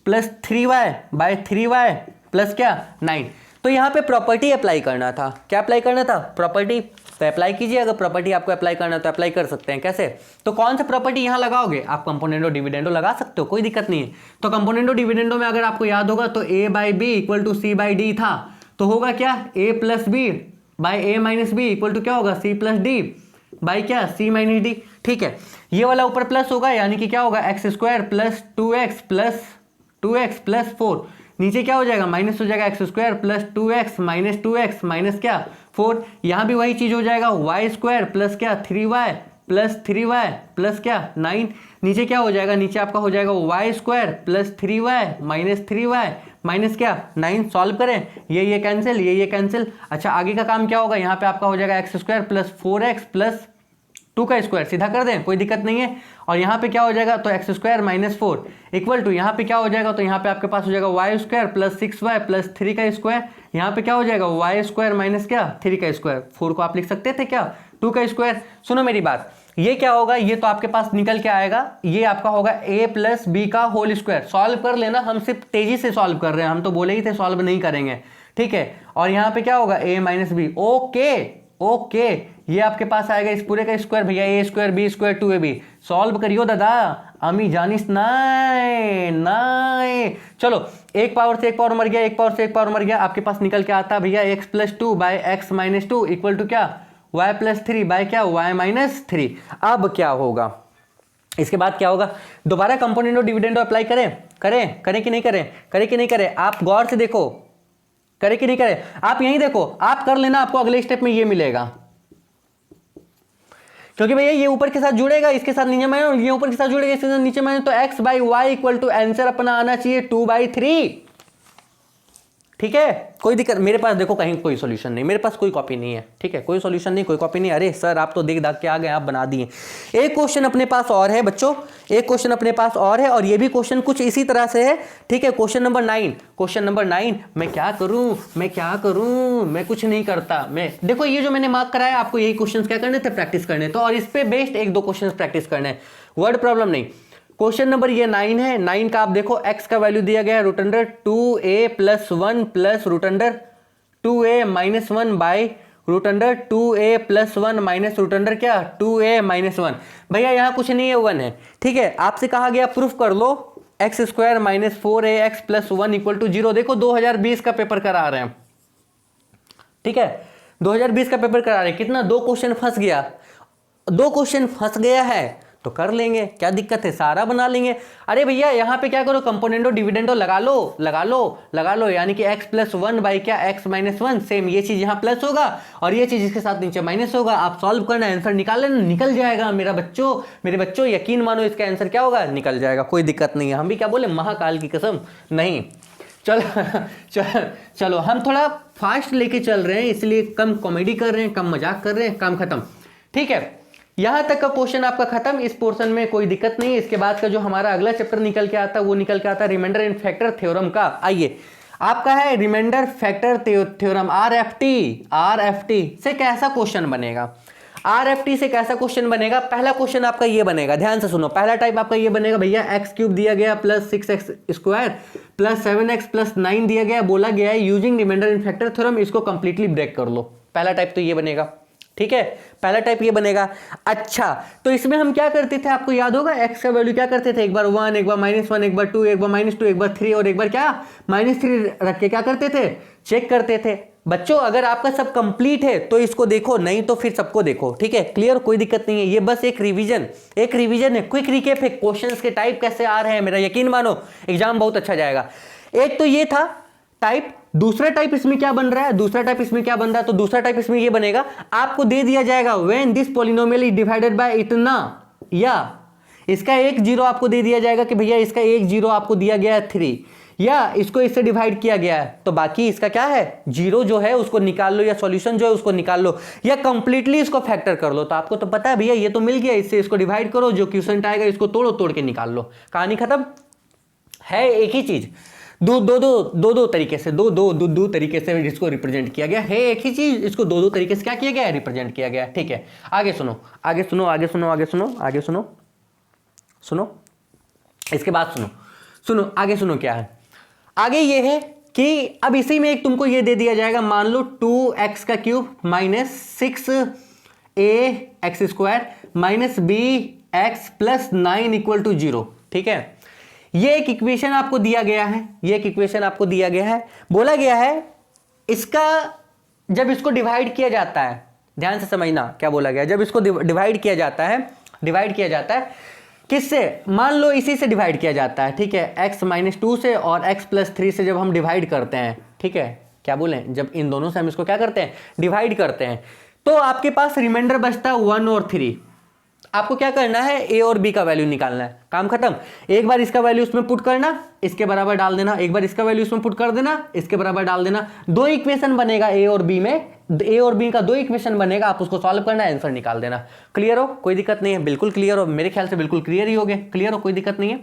plus 3y by 3y plus क्या, 9। तो यहाँ पे प्रॉपर्टी अप्लाई करना था। क्या अप्लाई करना था, प्रॉपर्टी। तो अप्लाई कीजिए, अगर प्रॉपर्टी आपको अप्लाई करना तो अप्लाई कर सकते हैं। कैसे, तो कौन सा प्रॉपर्टी यहाँ लगाओगे, आप कंपोनेंडो डिविडेंडो लगा सकते हो, कोई दिक्कत नहीं है। तो कंपोनेंडो डिविडेंडो में अगर आपको याद होगा तो a by b equal to c by d था, तो होगा क्या, a plus b by a minus b equal to क्या होगा, c प्लस डी बाई क्या, c माइनस डी, ठीक है। ये वाला ऊपर प्लस होगा, यानी कि क्या होगा, x square plus 2x plus 4, नीचे क्या हो जाएगा, माइनस हो जाएगा, x square plus 2x minus क्या, 4। यहाँ भी वही चीज हो जाएगा, वाई स्क्वायर प्लस क्या, 3y प्लस क्या, 9। नीचे क्या हो जाएगा, नीचे आपका हो जाएगा y square plus 3y minus क्या, 9। सॉल्व करें, ये कैंसिल, ये कैंसिल। अच्छा, आगे का काम क्या होगा, यहाँ पे आपका हो जाएगा x square plus 4x plus 2 का स्क्वायर, सीधा कर दें, कोई दिक्कत नहीं है। और यहाँ पे क्या हो जाएगा, तो x square minus 4 equal to, यहाँ पे क्या हो जाएगा, तो यहाँ पे आपके पास हो जाएगा y square plus 6y plus 3 का स्क्वायर। यहाँ पे क्या हो जाएगा, वाई स्क्वायर माइनस क्या, 3 का स्क्वायर। 4 को आप लिख सकते थे क्या, 2 का स्क्वायर। सुनो मेरी बात, ये क्या होगा, ये तो आपके पास निकल के आएगा, ये आपका होगा a प्लस बी का होल स्क्वायर। सॉल्व कर लेना, हम सिर्फ तेजी से सॉल्व कर रहे हैं, हम तो बोले ही थे सॉल्व नहीं करेंगे, ठीक है। और यहाँ पे क्या होगा, a माइनस बी, ओके, ये आपके पास आएगा इस पूरे का स्क्वायर भैया, a square B square 2ab। Solve करियो दादा, अमी जानिस नाय। चलो, एक पावर से एक पावर मर गया, एक पावर से एक पावर मर गया, आपके पास निकल के आता भैया x plus 2 by x minus 2 equal to क्या, y प्लस 3 बाय क्या, y माइनस 3। अब क्या होगा, इसके बाद क्या होगा, दोबारा कंपोनेंडो डिविडेंडो अप्लाई करें कि नहीं करें, आप गौर से देखो, करें कि नहीं करें, आप यहीं देखो, आप कर लेना, आपको अगले स्टेप में ये मिलेगा, क्योंकि भैया ये ऊपर के साथ जुड़ेगा, इसके साथ नीचे माइनस, ये ऊपर के साथ जुड़ेगा, इसके साथ नीचे माइनस, तो x by y equal to answer अपना आना चाहिए 2/3, ठीक है। कोई दिक्कत, मेरे पास देखो कहीं कोई सॉल्यूशन नहीं, मेरे पास कोई कॉपी नहीं है, ठीक है, कोई सॉल्यूशन नहीं, कोई कॉपी नहीं। अरे सर, आप तो देख दाग के आ गए, आप बना दिए। एक क्वेश्चन अपने पास और है बच्चों, एक क्वेश्चन अपने पास और है, और ये भी क्वेश्चन कुछ इसी तरह से है, ठीक है। क्वेश्चन नंबर 9, मैं क्या करूं, मैं कुछ नहीं करता। मैं देखो, ये जो मैंने मार्क कराया, आपको यही क्वेश्चन क्या करने थे, प्रैक्टिस करने, तो और इस पे बेस्ड 1-2 क्वेश्चन प्रैक्टिस करने, वर्ड प्रॉब्लम नहीं। क्वेश्चन नंबर ये 9 है। 9 का आप देखो, x का वैल्यू दिया गया है root under 2a plus 1 plus root under 2a minus 1 by root under 2a plus 1 minus root under क्या, 2a माइनस 1। भैया यहाँ कुछ नहीं है, 1 है, ठीक है। आपसे कहा गया प्रूफ कर लो x square minus 4ax plus 1 equal to 0। देखो 2020 का पेपर करा रहे हैं, ठीक है, 2020 का पेपर करा रहे हैं। कितना, 2 क्वेश्चन फंस गया है, तो कर लेंगे, क्या दिक्कत है, सारा बना लेंगे। अरे भैया यहाँ पे क्या करो, कंपोनेंडो डिविडेंडो लगा लो, यानी कि x प्लस 1 बाई क्या, x माइनस 1, सेम ये चीज यहाँ प्लस होगा और ये चीज इसके साथ नीचे माइनस होगा। आप सॉल्व करना, आंसर निकाल लेना, निकल जाएगा मेरे बच्चों, यकीन मानो, इसका आंसर क्या होगा, निकल जाएगा, कोई दिक्कत नहीं है। हम भी क्या बोले, महाकाल की कसम नहीं। चलो हम थोड़ा फास्ट लेके चल रहे हैं, इसलिए कम कॉमेडी कर रहे हैं, कम मजाक कर रहे हैं, काम खत्म, ठीक है। यहां तक का क्वेश्चन आपका खत्म, इस पोर्शन में कोई दिक्कत नहीं है। इसके बाद का जो हमारा अगला चैप्टर निकल के आता है, वो निकल के आता है रिमाइंडर एंड फैक्टर थ्योरम का। आइए आपका है रिमाइंडर फैक्टर थ्योरम, आरएफटी से कैसा क्वेश्चन बनेगा, आरएफटी से कैसा क्वेश्चन बनेगा। पहला क्वेश्चन आपका ये बनेगा, ध्यान से सुनो, पहला टाइप आपका ये बनेगा, भैया एक्स क्यूब दिया गया plus 6x square plus 7x plus 9 दिया गया, बोला गया है using reminder in factor theorem, इसको कंप्लीटली ब्रेक कर लो। पहला टाइप तो ये बनेगा, ठीक है, पहला टाइप ये बनेगा। अच्छा, तो इसमें हम क्या करते थे, आपको याद होगा, एक्स का वैल्यू क्या करते थे, एक बार 1, एक बार -1, एक बार 2, एक बार -2, एक बार 3 और एक बार क्या -3 रख के क्या करते थे, चेक करते थे। बच्चों अगर आपका सब कंप्लीट है तो इसको देखो, नहीं तो फिर सबको देखो, ठीक है, क्लियर, कोई दिक्कत नहीं है। ये बस एक रिवीजन है, क्विक रिकैप है, क्वेश्चंस के टाइप कैसे आ रहे हैं, मेरा यकीन मानो एग्जाम बहुत अच्छा जाएगा। एक तो ये था टाइप, दूसरा टाइप इसमें क्या बन रहा है, तो दूसरा टाइप इसमें ये बनेगा, आपको दे दिया जाएगा when this polynomial is divided by इतना, या इसका एक जीरो आपको दे दिया जाएगा कि भैया इसका एक जीरो आपको दिया गया है 3, या इसको इससे डिवाइड किया गया है, तो बाकी इसका क्या है, जीरो जो है उसको निकाल लो, या सॉल्यूशन जो है उसको निकाल लो, या कंप्लीटली इसको फैक्टर कर लो। तो आपको तो पता है भैया ये तो मिल गया, इससे इसको डिवाइड करो, जो क्वेश्चन आएगा इसको तोड़ के निकाल लो, कहानी खत्म है। एक ही चीज दो तरीके से इसको रिप्रेजेंट किया गया है, एक ही चीज इसको दो तरीके से क्या किया गया है, रिप्रेजेंट किया गया है, ठीक है। आगे सुनो, इसके बाद सुनो आगे सुनो क्या है, आगे ये है कि अब इसी में एक तुमको ये दे दिया जाएगा, मान लो 2x का cube minus 6ax square minus bx plus 9 equal to 0, ठीक है। ये एक इक्वेशन आपको दिया गया है, बोला गया है इसका जब इसको डिवाइड किया जाता है, ध्यान से समझना क्या बोला गया, जब इसको डिवाइड किया जाता है किससे, मान लो इसी से डिवाइड किया जाता है, ठीक है, x माइनस 2 से और x प्लस 3 से जब हम डिवाइड करते हैं, ठीक है, क्या बोलें, जब इन दोनों से हम इसको क्या करते हैं, डिवाइड करते हैं, तो आपके पास रिमाइंडर बचता है 1 और 3। आपको क्या करना है, ए और बी का वैल्यू निकालना है, काम खत्म। एक बार इसका वैल्यू उसमें पुट करना, इसके बराबर डाल देना, एक बार इसका वैल्यू उसमें पुट कर देना, इसके बराबर डाल देना, दो इक्वेशन बनेगा ए और बी में, ए और बी का दो इक्वेशन बनेगा, आप उसको सॉल्व करना, आंसर निकाल देना। क्लियर हो, कोई दिक्कत नहीं है, बिल्कुल क्लियर हो, मेरे ख्याल से बिल्कुल क्लियर ही हो गए, क्लियर हो, कोई दिक्कत नहीं है,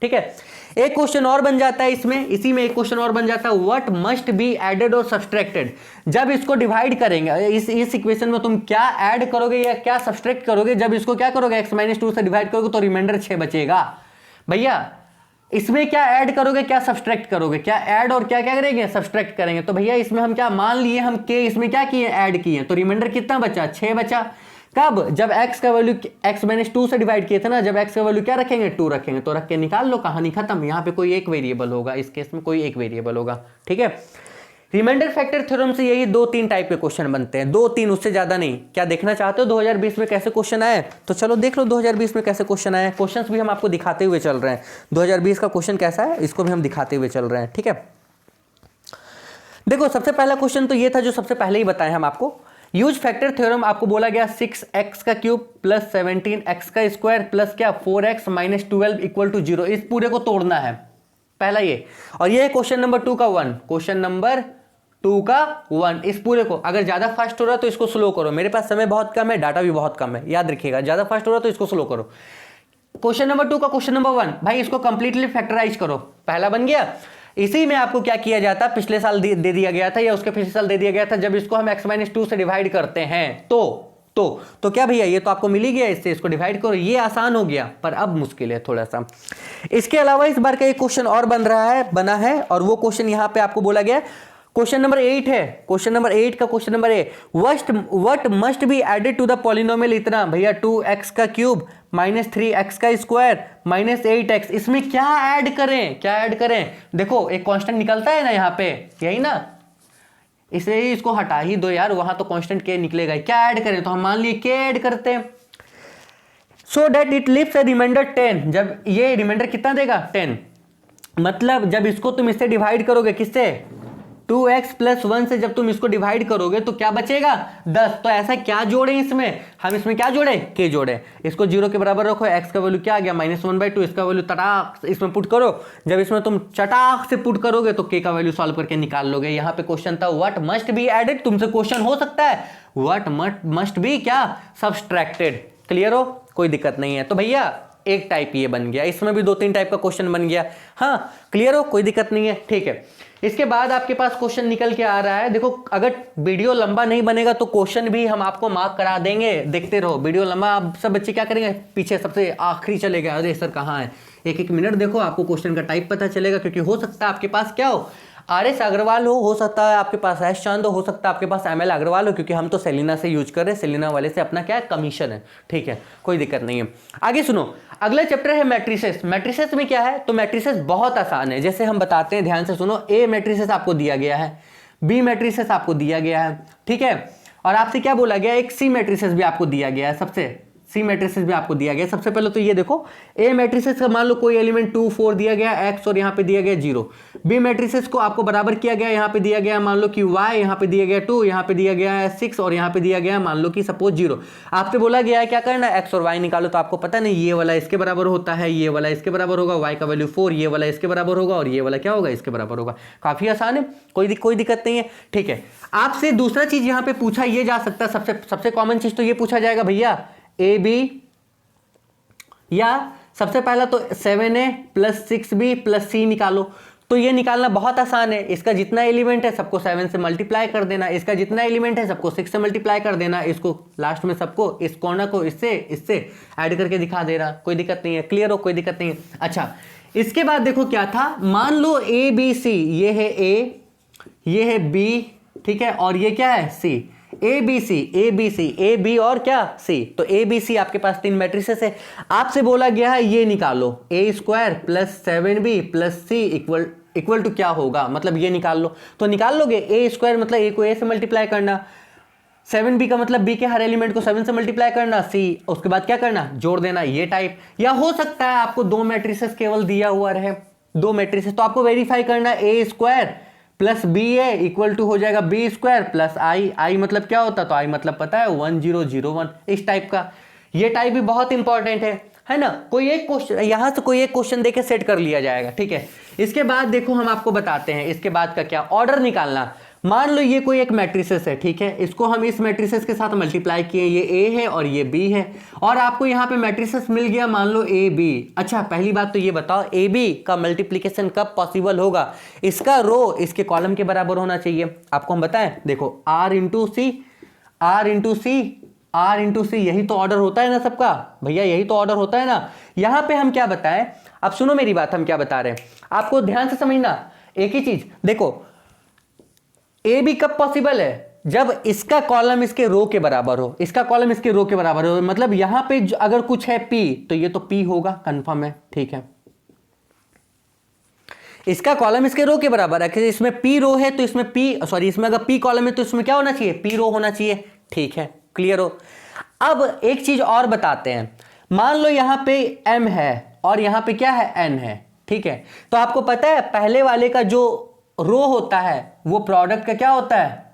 ठीक है। एक क्वेश्चन और बन जाता है इसमें, इसी में एक क्वेश्चन और बन जाता है, व्हाट मस्ट बी एडेड और सब्सट्रैक्टेड। जब इसको डिवाइड करेंगे, इस इक्वेशन में तुम क्या ऐड करोगे या क्या सब्सट्रैक्ट करोगे, जब इसको क्या करोगे, x माइनस 2 से डिवाइड करोगे तो रिमाइंडर 6 बचेगा। भैया इसमें क्या ऐड करोगे, क्या सब्सट्रैक्ट करोगे, क्या ऐड और क्या करेंगे, सब्सट्रैक्ट करेंगे। तो भैया इसमें हम क्या मान लिए, हम के इसमें क्या किए, ऐड किए, तो रिमाइंडर कितना बचा, 6 बचा। कब, जब x का वैल्यू x माइनस 2 से डिवाइड किए थे ना, जब x का वैल्यू क्या रखेंगे, 2 रखेंगे, तो रख के निकाल लो, कहानी खत्म। यहाँ पे कोई एक वेरिएबल होगा, इस केस में कोई एक वेरिएबल होगा, ठीक है। रिमाइंडर फैक्टर थ्योरम से यही 2-3 टाइप के क्वेश्चन बनते हैं, 2-3, उससे ज्यादा नहीं। क्या देखना चाहते हो 2020 में कैसे क्वेश्चन आए, तो चलो देख लो 2020 में कैसे क्वेश्चन आए। क्वेश्चंस भी हम आपको दिखाते हुए चल रहे हैं, 2020 का क्वेश्चन कैसा है इसको भी हम दिखाते हुए चल रहे हैं, ठीक है। देखो सबसे पहला क्वेश्चन तो ये था जो सबसे पहले ही बताए हम आपको, यूज फैक्टर थ्योरम। आपको बोला गया 6x का क्यूब प्लस 17x का स्क्वायर प्लस क्या 4x माइनस 12 इक्वल टू 0, इस पूरे को तोड़ना है, पहला ये। और ये है क्वेश्चन नंबर 2 का 1, क्वेश्चन नंबर 2 का 1, इस पूरे को। अगर ज्यादा फास्ट हो रहा है तो इसको स्लो करो, मेरे पास समय बहुत कम है, डाटा भी बहुत कम है, याद रखिएगा, ज्यादा फास्ट हो रहा है तो इसको स्लो करो। क्वेश्चन नंबर 2 का क्वेश्चन नंबर 1, भाई इसको कंप्लीटली फैक्टराइज करो, पहला बन गया। इसी में आपको क्या किया जाता, पिछले साल दे दिया गया था या उसके पिछले साल दे दिया गया था, जब इसको हम x माइनस 2 से डिवाइड करते हैं तो क्या भैया, ये तो आपको मिल ही गया, इससे इसको डिवाइड करो, ये आसान हो गया, पर अब मुश्किल है थोड़ा सा। इसके अलावा इस बार का एक क्वेश्चन और बना है, और वो क्वेश्चन यहां पे आपको बोला गया क्वेश्चन नंबर 8 है। क्वेश्चन नंबर 8 का question number A, what must be added to the polynomial इतना, भैया 2x का क्यूब माइनस 3x का स्क्वायर माइनस 8x, इसमें क्या ऐड करें, देखो एक कांस्टेंट निकलता है ना यहाँ पे, यही ना, इसलिए इसको हटा ही दो यार, वहां तो कांस्टेंट के निकलेगा, क्या ऐड करें, तो हम मान लिए के ऐड करते हैं, so that it leaves a remainder 10। जब ये रिमाइंडर कितना देगा, 10, मतलब जब इसको तुम इससे डिवाइड करोगे, किससे, 2x प्लस 1 से जब तुम इसको डिवाइड करोगे तो क्या बचेगा, 10। तो ऐसा क्या जोड़े इसमें, हम इसमें क्या जोड़े, के जोड़े, इसको 0 के बराबर रखो, x का वैल्यू क्या आ गया, -1/2, इसका वैल्यू तटाक इसमें पुट करो, जब इसमें तुम चटाक से पुट करोगे तो k का वैल्यू सॉल्व करके निकाल लोगे। यहाँ पे क्वेश्चन था व्हाट मस्ट बी एडेड, तुमसे क्वेश्चन हो सकता है व्हाट मस्ट बी क्या, सब्सट्रैक्टेड। क्लियर हो, कोई दिक्कत नहीं है। तो भैया एक टाइप ये बन गया, इसमें भी 2-3 टाइप का क्वेश्चन बन गया। हाँ क्लियर हो, कोई दिक्कत नहीं है, ठीक है। इसके बाद आपके पास क्वेश्चन निकल के आ रहा है, देखो अगर वीडियो लंबा नहीं बनेगा तो क्वेश्चन भी हम आपको मार्क करा देंगे, देखते रहो। वीडियो लंबा आप सब बच्चे क्या करेंगे, पीछे सबसे आखिरी चलेगा, अरे सर कहाँ है, एक एक मिनट देखो, आपको क्वेश्चन का टाइप पता चलेगा। क्योंकि हो सकता है आपके पास क्या हो, RS अग्रवाल हो सकता है आपके पास एस चांद हो सकता है आपके पास ML अग्रवाल हो, क्योंकि हम तो सेलिना से यूज कर रहे हैं, सेलिना वाले से अपना क्या है, कमीशन है, ठीक है, कोई दिक्कत नहीं है। आगे सुनो, अगला चैप्टर है मैट्रिसेस। मैट्रिसेस में क्या है, तो मैट्रिसेस बहुत आसान है, जैसे हम बताते हैं, ध्यान से सुनो। A मैट्रिसेस आपको दिया गया है, B मैट्रिसेस आपको दिया गया है, ठीक है, और आपसे क्या बोला गया, एक C मैट्रिसेस भी आपको दिया गया है, सबसे C मैट्रिसेस भी आपको दिया गया। सबसे पहले तो ये देखो, A मैट्रिसेस का मान लो कोई एलिमेंट 2 4 दिया गया X और यहाँ पे दिया गया 0। B मैट्रिसेस को आपको बराबर किया गया, यहाँ पे दिया गया मान लो कि Y, यहाँ पे दिया गया 2, यहाँ पे दिया गया है 6 और यहाँ पे दिया गया मान लो कि सपोज 0। आपसे बोला गया है क्या करना है, X और Y निकालो, तो आपको पता नहीं ये वाला इसके बराबर होता है, ये वाला इसके बराबर होगा, Y का वैल्यू 4, ये वाला इसके बराबर होगा और ये वाला क्या होगा, इसके बराबर होगा। काफी आसान है, कोई दिक्कत नहीं है, ठीक है। आपसे दूसरा चीज यहाँ पे पूछा ये जा सकता है, सबसे कॉमन चीज तो ये पूछा जाएगा भैया, AB या सबसे पहला तो 7A + 6B + C निकालो। तो ये निकालना बहुत आसान है, इसका जितना एलिमेंट है सबको 7 से मल्टीप्लाई कर देना, इसका जितना एलिमेंट है सबको 6 से मल्टीप्लाई कर देना, इसको लास्ट में सबको इस कोना को इससे ऐड करके दिखा देना, कोई दिक्कत नहीं है, क्लियर हो, कोई दिक्कत नहीं है। अच्छा, इसके बाद देखो क्या था, मान लो ABC, ये है A, ये है B, ठीक है, और ये क्या है C, AB और क्या C। तो ABC आपके पास 3 मैट्रिसेस है। आपसे बोला गया है ये निकालो, A² + 7B + C equal to क्या होगा, मतलब ये निकाल लो। तो निकाल लोगे, A² मतलब A को A से मल्टीप्लाई करना, 7B का मतलब B के हर एलिमेंट को 7 से मल्टीप्लाई करना, C उसके बाद क्या करना, जोड़ देना, ये टाइप। या हो सकता है आपको 2 मैट्रिसेस केवल दिया हुआ रहे, 2 मैट्रिसेस, तो आपको वेरीफाई करना, A² + BA इक्वल टू हो जाएगा B² + I मतलब क्या होता, तो I मतलब पता है 1001, इस टाइप का। ये टाइप भी बहुत इंपॉर्टेंट है ना। कोई एक क्वेश्चन यहां से कोई एक क्वेश्चन देके सेट कर लिया जाएगा, ठीक है। इसके बाद देखो हम आपको बताते हैं इसके बाद का क्या, ऑर्डर निकालना। मान लो ये कोई एक मैट्रिसेस है, ठीक है, इसको हम इस मैट्रिसेस के साथ मल्टीप्लाई किए, ये A है और ये B है, और आपको यहाँ पे मैट्रिसेस मिल गया मान लो AB। अच्छा, पहली बात तो ये बताओ AB का मल्टीप्लिकेशन कब पॉसिबल होगा, इसका रो इसके कॉलम के बराबर होना चाहिए। आपको हम बताएं, देखो R इंटू सी, यही तो ऑर्डर होता है ना सबका भैया, यही तो ऑर्डर होता है ना। यहां पे हम क्या बताएं, अब सुनो मेरी बात, हम क्या बता रहे हैं आपको, ध्यान से समझना एक ही चीज। देखो AB कब पॉसिबल है, जब इसका कॉलम इसके रो के बराबर हो, इसका कॉलम इसके रो के बराबर हो, मतलब यहां पे अगर कुछ है P तो ये तो P होगा, कंफर्म है, ठीक है। इसका कॉलम इसके रो के बराबर है, इसमें P रो है तो इसमें इसमें अगर P कॉलम है तो इसमें क्या होना चाहिए, P रो होना चाहिए, ठीक है, क्लियर हो। अब एक चीज और बताते हैं, मान लो यहां पे M है और यहां पे क्या है, N है, ठीक है। तो आपको पता है पहले वाले का जो रो होता है वो प्रोडक्ट का क्या होता है,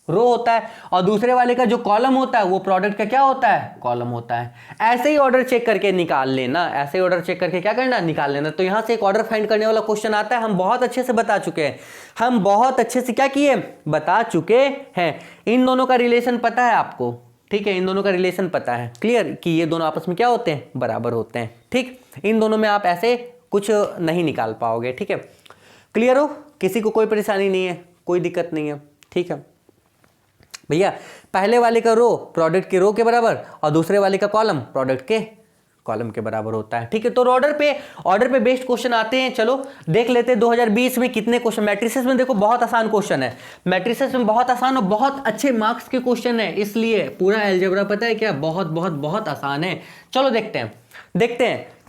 रो होता है, और दूसरे वाले का जो कॉलम होता है वो प्रोडक्ट का क्या होता है, कॉलम होता है। ऐसे ही ऑर्डर चेक करके निकाल लेना, ऐसे ही ऑर्डर चेक करके क्या करना, निकाल लेना। तो यहां से एक ऑर्डर फाइंड करने वाला क्वेश्चन आता है, हम बहुत अच्छे से बता चुके हैं, हम बहुत अच्छे से क्या किए, बता चुके हैं। इन दोनों का रिलेशन पता है आपको, ठीक है, इन दोनों का रिलेशन पता है, क्लियर, कि ये दोनों आपस में क्या होते हैं, बराबर होते हैं, ठीक। इन दोनों में आप ऐसे कुछ नहीं निकाल पाओगे, ठीक है, क्लियर हो, किसी को कोई परेशानी नहीं है, कोई दिक्कत नहीं है, ठीक है भैया। पहले वाले का रो प्रोडक्ट के रो के बराबर और दूसरे वाले का कॉलम प्रोडक्ट के कॉलम के बराबर होता है, ठीक है। तो ऑर्डर पे बेस्ड क्वेश्चन आते हैं, चलो देख लेते हैं 2020 में कितने क्वेश्चन। मैट्रिसेस में देखो बहुत आसान क्वेश्चन है, मैट्रिसेस में बहुत आसान और बहुत अच्छे मार्क्स के क्वेश्चन है, इसलिए पूरा अलजेब्रा पता है क्या, बहुत बहुत बहुत आसान है। चलो देखते हैं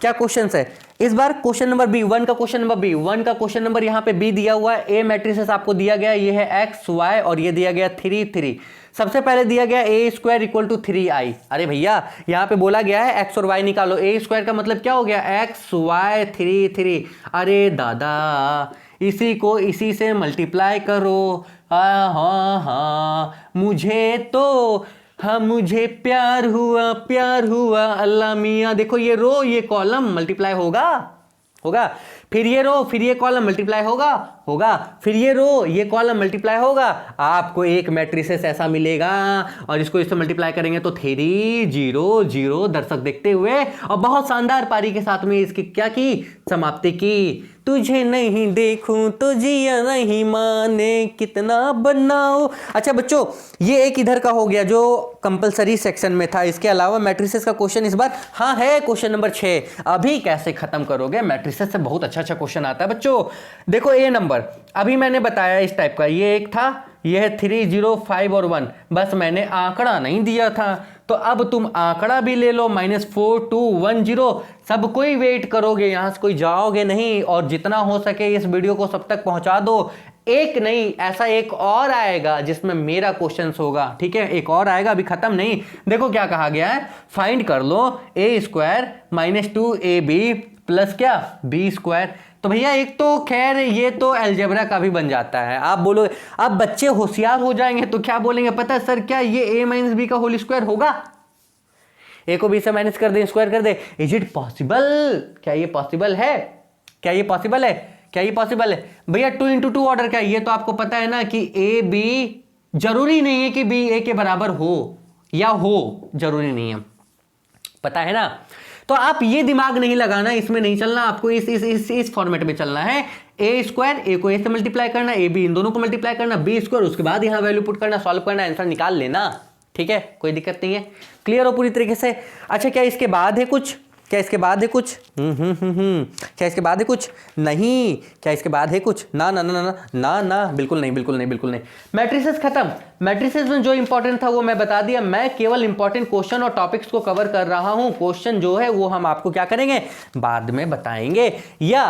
क्या क्वेश्चन है इस बार। क्वेश्चन नंबर बी, 1 का क्वेश्चन नंबर बी, 1 का क्वेश्चन नंबर यहाँ पे बी दिया हुआ है। ए मैट्रिसेस आपको दिया गया, ये है x y और ये दिया गया 3 3। सबसे पहले दिया गया A² = 3i। अरे भैया यहाँ पे बोला गया है x और y निकालो, A² का मतलब क्या हो गया, x y 3 3। अरे दादा इसी को इसी से मल्टीप्लाई करो, हाँ मुझे प्यार हुआ अल्लाह मियाँ। देखो ये रो ये कॉलम मल्टीप्लाई होगा, फिर ये रो फिर ये कॉलम मल्टीप्लाई होगा, होगा, फिर ये रो ये कॉलम मल्टीप्लाई होगा, आपको एक मैट्रिसेस ऐसा मिलेगा और इसको इससे मल्टीप्लाई करेंगे तो 3 0 0 दर्शक देखते हुए और बहुत शानदार पारी के साथ में इसकी क्या की समाप्ति की। तुझे नहीं देखूं तो जिया नहीं माने कितना बनाओ। अच्छा बच्चों, ये एक इधर का हो गया जो कंपलसरी सेक्शन में था। इसके अलावा मैट्रिसेस का क्वेश्चन इस बार हाँ है, क्वेश्चन नंबर 6। अभी कैसे खत्म करोगे, मैट्रिसेस से बहुत अच्छा क्वेश्चन आता है बच्चों। देखो ए नंबर अभी मैंने बताया इस टाइप का, ये एक था, यह है 3 0 5 और 1, बस मैंने आंकड़ा नहीं दिया था। तो अब तुम आंकड़ा भी ले लो, -4 2 1 0, सब कोई वेट करोगे, यहां से कोई जाओगे नहीं और जितना हो सके इस वीडियो को सब तक पहुंचा दो। एक नहीं, ऐसा एक और आएगा जिसमें मेरा क्वेश्चन होगा, ठीक है, एक और आएगा, अभी खत्म नहीं। देखो क्या कहा गया है, फाइंड कर लो a² -2ab प्लस क्या b²। तो भैया एक तो खैर ये तो अलजेब्रा का भी बन जाता है। आप बोलो, अब बच्चे होशियार हो जाएंगे तो क्या बोलेंगे पता है, सर क्या ये a - b का होल स्क्वायर होगा, a को b से माइनस कर दे, स्क्वायर कर दे, इज इट पॉसिबल, क्या ये पॉसिबल है, क्या ये पॉसिबल है, क्या ये पॉसिबल है भैया। 2 × 2 ऑर्डर क्या, ये तो आपको पता है ना कि a b जरूरी नहीं है कि b a के बराबर हो या हो, जरूरी नहीं है, पता है ना। तो आप ये दिमाग नहीं लगाना, इसमें नहीं चलना, आपको इस फॉर्मेट में चलना है। a², a को a से मल्टीप्लाई करना, ab इन दोनों को मल्टीप्लाई करना, b², उसके बाद यहां वैल्यू पुट करना, सॉल्व करना, आंसर निकाल लेना, ठीक है, कोई दिक्कत नहीं है। क्लियर हो पूरी तरीके से। अच्छा क्या इसके बाद है कुछ, क्या इसके बाद है कुछ, क्या इसके बाद है कुछ, नहीं, क्या इसके बाद है कुछ, ना ना ना ना ना ना, बिल्कुल नहीं, बिल्कुल नहीं, बिल्कुल नहीं। मैट्रिसेस खत्म। मैट्रिसेस में जो इंपॉर्टेंट था वो मैं बता दिया, मैं केवल इंपॉर्टेंट क्वेश्चन और टॉपिक्स को कवर कर रहा हूं। क्वेश्चन जो है वो हम आपको क्या करेंगे, बाद में बताएंगे, या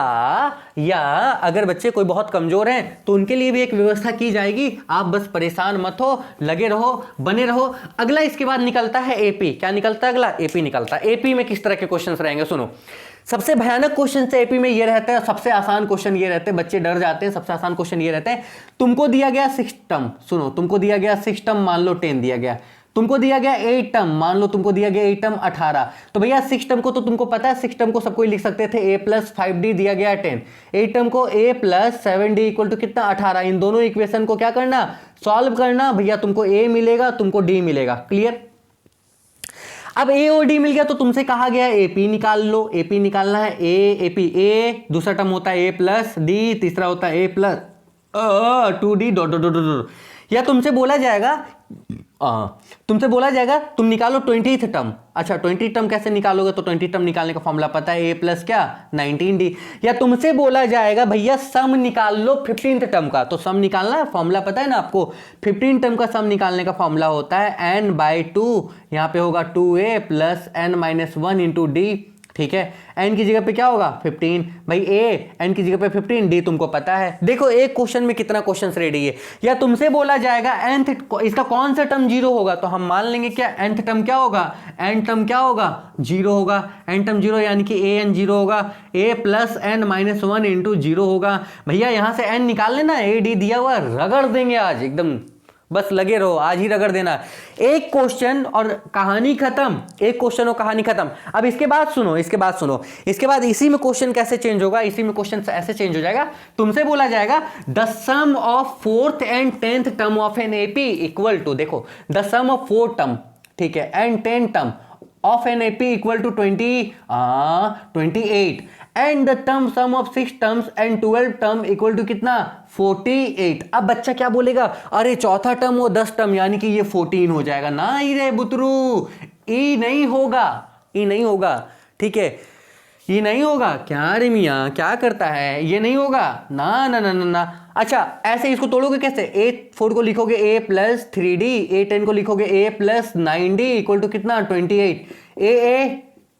अगर बच्चे कोई बहुत कमजोर हैं तो उनके लिए भी एक व्यवस्था की जाएगी। आप बस परेशान मत हो, लगे रहो, बने रहो। अगला इसके बाद निकलता है एपी। क्या निकलता है अगला, एपी निकलता है। एपी में किस तरह के क्वेश्चन रहेंगे सुनो। सबसे भयानक क्वेश्चन से एपी में ये रहता है, सबसे आसान क्वेश्चन ये रहते हैं, बच्चे डर जाते हैं। सबसे आसान क्वेश्चन ये रहते हैं, तुमको दिया गया 6 टर्म, सुनो, तुमको दिया गया 6 टर्म, मान लो 10 दिया गया, तुमको दिया गया 8 टर्म, मान लो तुमको दिया गया 8 टर्म 18। तो भैया 6 टर्म को तो तुमको पता है, 6 टर्म को सबको लिख सकते थे, a + 5d दिया गया 10, 8 टर्म को a + 7d = कितना 18। इन दोनों इक्वेशन को क्या करना, सॉल्व करना, भैया तुमको a मिलेगा, तुमको d मिलेगा। क्लियर। अब a और d मिल गया तो तुमसे कहा गया AP निकाल लो। AP निकालना है, AP, a दूसरा टर्म होता है a + d, तीसरा होता है a + 2d ... या तुमसे बोला जाएगा तुम निकालो 20th टर्म। अच्छा 20th टर्म कैसे निकालोगे, तो 20th टर्म निकालने का फॉर्मूला पता है, a + क्या 19d। या तुमसे बोला जाएगा भैया सम निकाल लो 15th टर्म का, तो सम निकालना है, फॉर्मूला पता है ना आपको, 15 टर्म का सम निकालने का फॉर्मूला होता है n/2, यहां पे होगा 2a + n - 1 × d, ठीक है। n की जगह पे क्या होगा 15, भाई a n की जगह पे 15, d तुमको पता है। देखो एक क्वेश्चन में कितना क्वेश्चंस रेडी है। या तुमसे बोला जाएगा nth इसका कौन सा टर्म 0 होगा, तो हम मान लेंगे क्या nth टर्म क्या होगा, n टर्म क्या होगा 0 होगा, n टर्म 0 यानी कि an 0 होगा, a + n - 1 × 0 होगा। भैया यहां से n निकाल लेना, a d दिया हुआ, रगड़ देंगे आज एकदम, बस लगे रहो, आज ही रगड़ देना। एक क्वेश्चन और कहानी खत्म, एक क्वेश्चन और कहानी खत्म। अब इसके बाद सुनो, इसके बाद इसी में क्वेश्चन कैसे चेंज होगा, इसी में क्वेश्चन ऐसे चेंज हो जाएगा। तुमसे बोला जाएगा the sum of 4th and 10th term of an AP equal to, देखो द सम ऑफ 4 टर्म, ठीक है, and 10 term of an AP equal to 28 and the term sum of 6 terms and 12 term equal to कितना 48। अब बच्चा क्या बोलेगा, अरे चौथा टर्म वो 10 टर्म यानी कि ये 14 हो जाएगा। ना ही रे बुतरू, ई नहीं होगा, ठीक है, ये नहीं होगा। क्या रे मियाँ क्या करता है, ये नहीं होगा, ना ना ना ना ना। अच्छा ऐसे इसको तोड़ोगे कैसे, a4 को लिखोगे a + 3d, a10 को लिखोगे a + 9d इक्वल टू कितना 28, a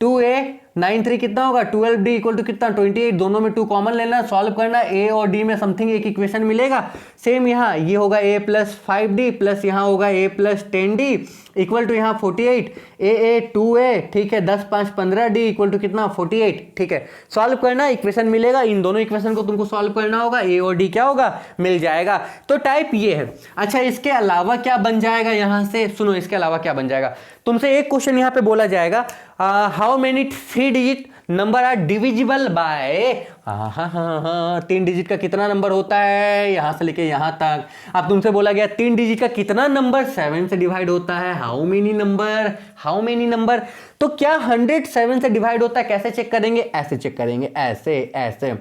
2a 9 3 कितना होगा 12d इक्वल टू कितना 28, दोनों में 2 कॉमन लेना, सॉल्व करना, a और d में समथिंग एक इक्वेशन मिलेगा। सेम यहाँ ये होगा a + 5d प्लस यहाँ होगा a + 10d इक्वल टू यहाँ 48, a 2a, ठीक है, 10 5 15d इक्वल टू कितना 48, ठीक है, सॉल्व करना, इक्वेशन मिलेगा। इन दोनों इक्वेशन को तुमको सॉल्व करना होगा, a और d क्या होगा मिल जाएगा। तो टाइप ये है। अच्छा इसके अलावा क्या बन जाएगा, यहां से सुनो, इसके अलावा क्या बन जाएगा, तुमसे एक क्वेश्चन यहाँ पे बोला जाएगा, how many 3 digit number are divisible by हाँ हाँ हाँ हाँ, 3 डिजिट का कितना नंबर होता है यहां से लेके यहां तक। अब तुमसे बोला गया 3 डिजिट का कितना नंबर 7 से डिवाइड होता है, how many number, how many number. तो क्या 100 7 से डिवाइड होता है, कैसे चेक करेंगे, ऐसे चेक करेंगे, ऐसे ऐसे,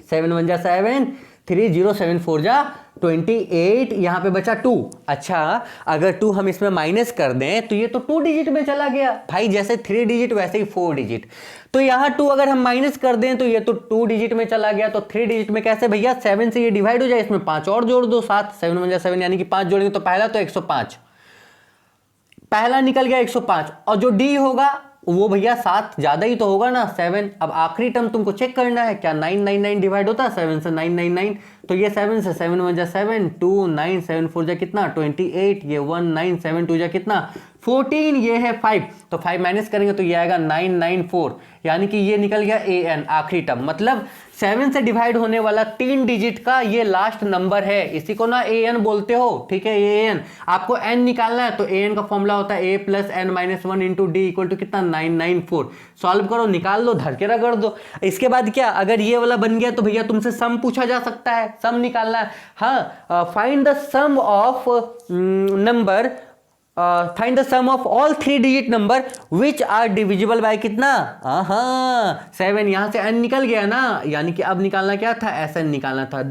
7 1 जा 7, 3 0 7 4 जा 28, यहां पे बचा 2। अच्छा अगर 2 हम इसमें माइनस कर दें तो ये तो 2 डिजिट में चला गया भाई, जैसे 3 डिजिट वैसे ही 4 डिजिट। तो यहां 2 अगर हम माइनस कर दें तो ये तो 2 डिजिट में चला गया। तो 3 डिजिट में कैसे भैया, 7 से ये डिवाइड हो जाए, इसमें 5 और जोड़ दो, 7 7 1 जा 7 यानी कि 5 जोड़ेंगे तो पहला तो 105, पहला निकल गया 105। और जो डी होगा वो भैया 7 ज्यादा ही तो होगा ना 7। अब आखिरी टर्म तुमको चेक करना है, क्या 999 डिवाइड होता है 7 से 999, तो ये 7 से 7 1 जा 7, 2 9 7 4 जा कितना 28, ये 1 9 7 2 जा कितना 14, ये है 5, तो 5 माइनस करेंगे तो ये आएगा 994, यानी कि ये निकल गया an आखिरी टर्म। मतलब 7 से डिवाइड होने वाला 3 डिजिट का ये लास्ट नंबर है, इसी को ना an बोलते हो, ठीक है। an आपको n निकालना है तो an का फॉर्मूला होता है a plus n minus 1 into d equal to कितना 994। सॉल्व करो, निकाल लो, धर के रगड़ दो। इसके बाद क्या, अगर ये वाला बन गया तो भैया तुमसे सम पूछा जा सकता है, सम निकालना है। हाँ, find the sum of number, find the sum of all 3 digit number which are divisible by कितना, हाँ 7, यहां से n निकल गया ना, यानी कि अब निकालना क्या था, SN निकालना था।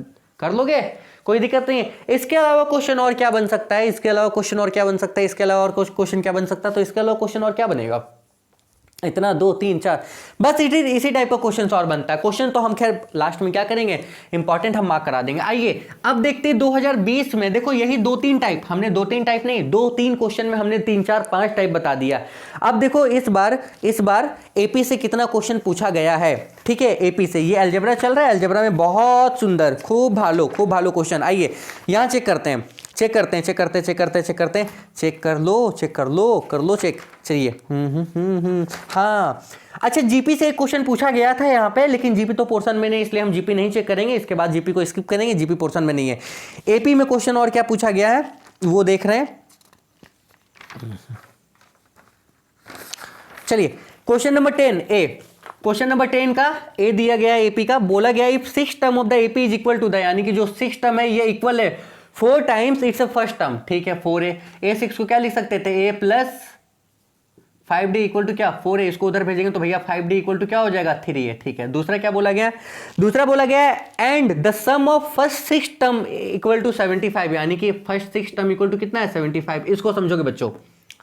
कर लोगे, कोई दिक्कत नहीं है। इसके अलावा क्वेश्चन और क्या बन सकता है, इसके अलावा क्वेश्चन और क्या बन सकता है, इसके अलावा और क्वेश्चन क्या बन सकता है, तो इसके अलावा क्वेश्चन और क्या बनेगा, इतना 2 3 4 बस इसी टाइप का क्वेश्चन और बनता है। क्वेश्चन तो हम खैर लास्ट में क्या करेंगे, इंपॉर्टेंट हम मार्क करा देंगे। आइए अब देखते हैं 2020 में, देखो यही 2-3 टाइप, हमने 2-3 टाइप नहीं, 2-3 क्वेश्चन में हमने 3 4 5 टाइप बता दिया। अब देखो इस बार एपी से कितना क्वेश्चन पूछा गया है, ठीक है। एपी से ये अलजेब्रा चल रहा है, अलजेब्रा में बहुत सुंदर, खूब भालो क्वेश्चन। आइए यहां चेक करते हैं, चेक कर लो चेक, चलिए। हाँ अच्छा, जीपी से एक क्वेश्चन पूछा गया था यहाँ पे, लेकिन जीपी तो पोर्शन में नहीं, इसलिए हम जीपी नहीं चेक करेंगे, इसके बाद जीपी को स्किप करेंगे, जीपी पोर्शन में नहीं है। एपी में क्वेश्चन और क्या पूछा गया है वो देख रहे हैं, चलिए क्वेश्चन नंबर 10 ए, क्वेश्चन नंबर 10 का ए दिया गया है, एपी का बोला गया if 6 term of the AP is equal to the, यानी कि जो 6 टर्म है ये इक्वल है 4 टाइम्स इट्स फर्स्ट टर्म, ठीक है 4a, a6 को क्या लिख सकते थे, a plus 5d equal to क्या 4a, इसको उधर भेजेंगे तो भैया 5d इक्वल टू क्या हो जाएगा 3a, ठीक है। दूसरा क्या बोला गया, दूसरा बोला गया and the sum of first 6 term equal to 75, यानी कि फर्स्ट 6 टर्म इक्वल टू कितना है 75। इसको समझोगे बच्चों,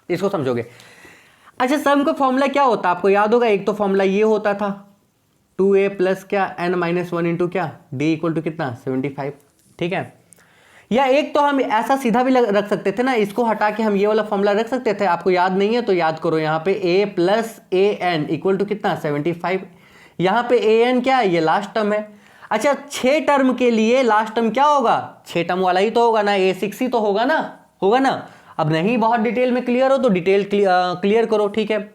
इसको समझोगे। अच्छा सम का फॉर्मूला क्या होता है आपको याद होगा, एक तो फॉर्मूला ये होता था 2a प्लस क्या n माइनस 1 इंटू क्या d इक्वल टू कितना 75, ठीक है। या एक तो हम ऐसा सीधा भी रख सकते थे ना, इसको हटा के हम ये वाला फॉर्मूला रख सकते थे, आपको याद नहीं है तो याद करो, यहाँ पे a plus an equal to कितना 75, यहाँ पे an क्या है, ये लास्ट टर्म है। अच्छा 6 टर्म के लिए लास्ट टर्म क्या होगा, 6 टर्म वाला ही तो होगा ना, a6 ही तो होगा ना। अब नहीं बहुत डिटेल में क्लियर हो तो डिटेल क्लियर करो, ठीक है।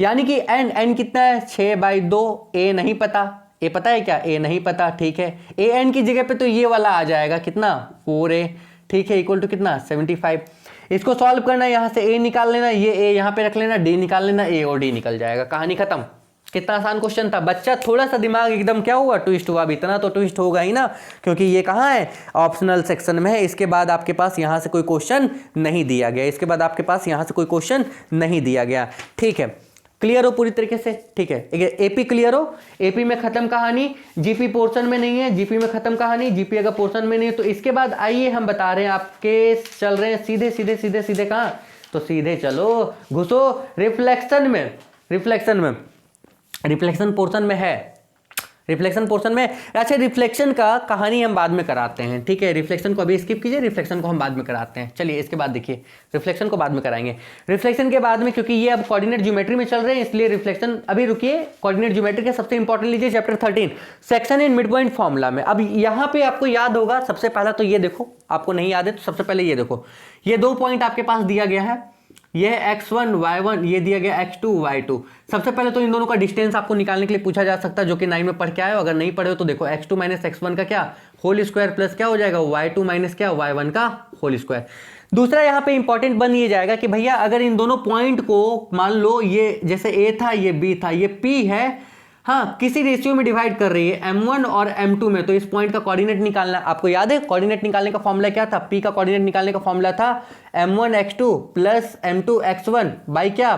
यानी कि n कितना है 6/2, a नहीं पता, ए पता है क्या, ए नहीं पता, ठीक है। ए एन की जगह पे तो ये वाला आ जाएगा कितना 4a, ठीक है, इक्वल टू कितना 75। इसको सॉल्व करना है, यहाँ से ए निकाल लेना, ये ए यहाँ पे रख लेना, डी निकाल लेना, ए और डी निकल जाएगा, कहानी खत्म। कितना आसान क्वेश्चन था बच्चा, थोड़ा सा दिमाग एकदम क्या हुआ ट्विस्ट हुआ, अब इतना तो ट्विस्ट होगा ही ना, क्योंकि ये कहाँ है ऑप्शनल सेक्शन में है। इसके बाद आपके पास यहाँ से कोई क्वेश्चन नहीं दिया गया, इसके बाद आपके पास यहाँ से कोई क्वेश्चन नहीं दिया गया, ठीक है। क्लियर हो पूरी तरीके से, ठीक है। एपी क्लियर हो, एपी में खत्म कहानी, जीपी पोर्शन में नहीं है, जीपी में खत्म कहानी, जीपी अगर पोर्शन में नहीं है तो इसके बाद आइए हम बता रहे हैं, आपके चल रहे हैं सीधे कहाँ, तो सीधे चलो घुसो रिफ्लेक्शन पोर्शन में है, रिफ्लेक्शन पोर्शन में। अच्छा रिफ्लेक्शन का कहानी हम बाद में कराते हैं, ठीक है। रिफ्लेक्शन को अभी स्किप कीजिए, रिफ्लेक्शन को हम बाद में कराते हैं। चलिए इसके बाद देखिए, रिफ्लेक्शन को बाद में कराएंगे। रिफ्लेक्शन के बाद में, क्योंकि ये अब कोऑर्डिनेट ज्योमेट्री में चल रहे हैं, इसलिए रिफ्लेक्शन अभी रुकिए। कोऑर्डिनेट ज्योमेट्री का सबसे इंपॉर्टेंट लीजिए chapter 13 section in mid point formula में। अब यहाँ पे आपको याद होगा, सबसे पहला तो ये देखो, आपको नहीं याद है तो सबसे पहले ये देखो, ये 2 पॉइंट आपके पास दिया गया है, ये x1 y1, ये दिया गया x2 y2। सबसे पहले तो इन दोनों का डिस्टेंस आपको निकालने के लिए पूछा जा सकता है, जो कि 9 में पढ़ के आए हो। अगर नहीं पढ़े हो तो देखो x2 माइनस x1 का क्या होल स्क्वायर प्लस क्या हो जाएगा y2 माइनस क्या y1 का होल स्क्वायर। दूसरा यहाँ पे इंपॉर्टेंट बन ये जाएगा कि भैया अगर इन दोनों पॉइंट को मान लो, ये जैसे a था ये b था, ये p है, हाँ, किसी रेशियो में डिवाइड कर रही है m1 और m2 में, तो इस पॉइंट का कोऑर्डिनेट निकालना है। आपको याद है कोऑर्डिनेट निकालने का फॉर्मूला क्या था? p का कोऑर्डिनेट निकालने का फॉर्मूला था m1 x2 plus m2 x1 by क्या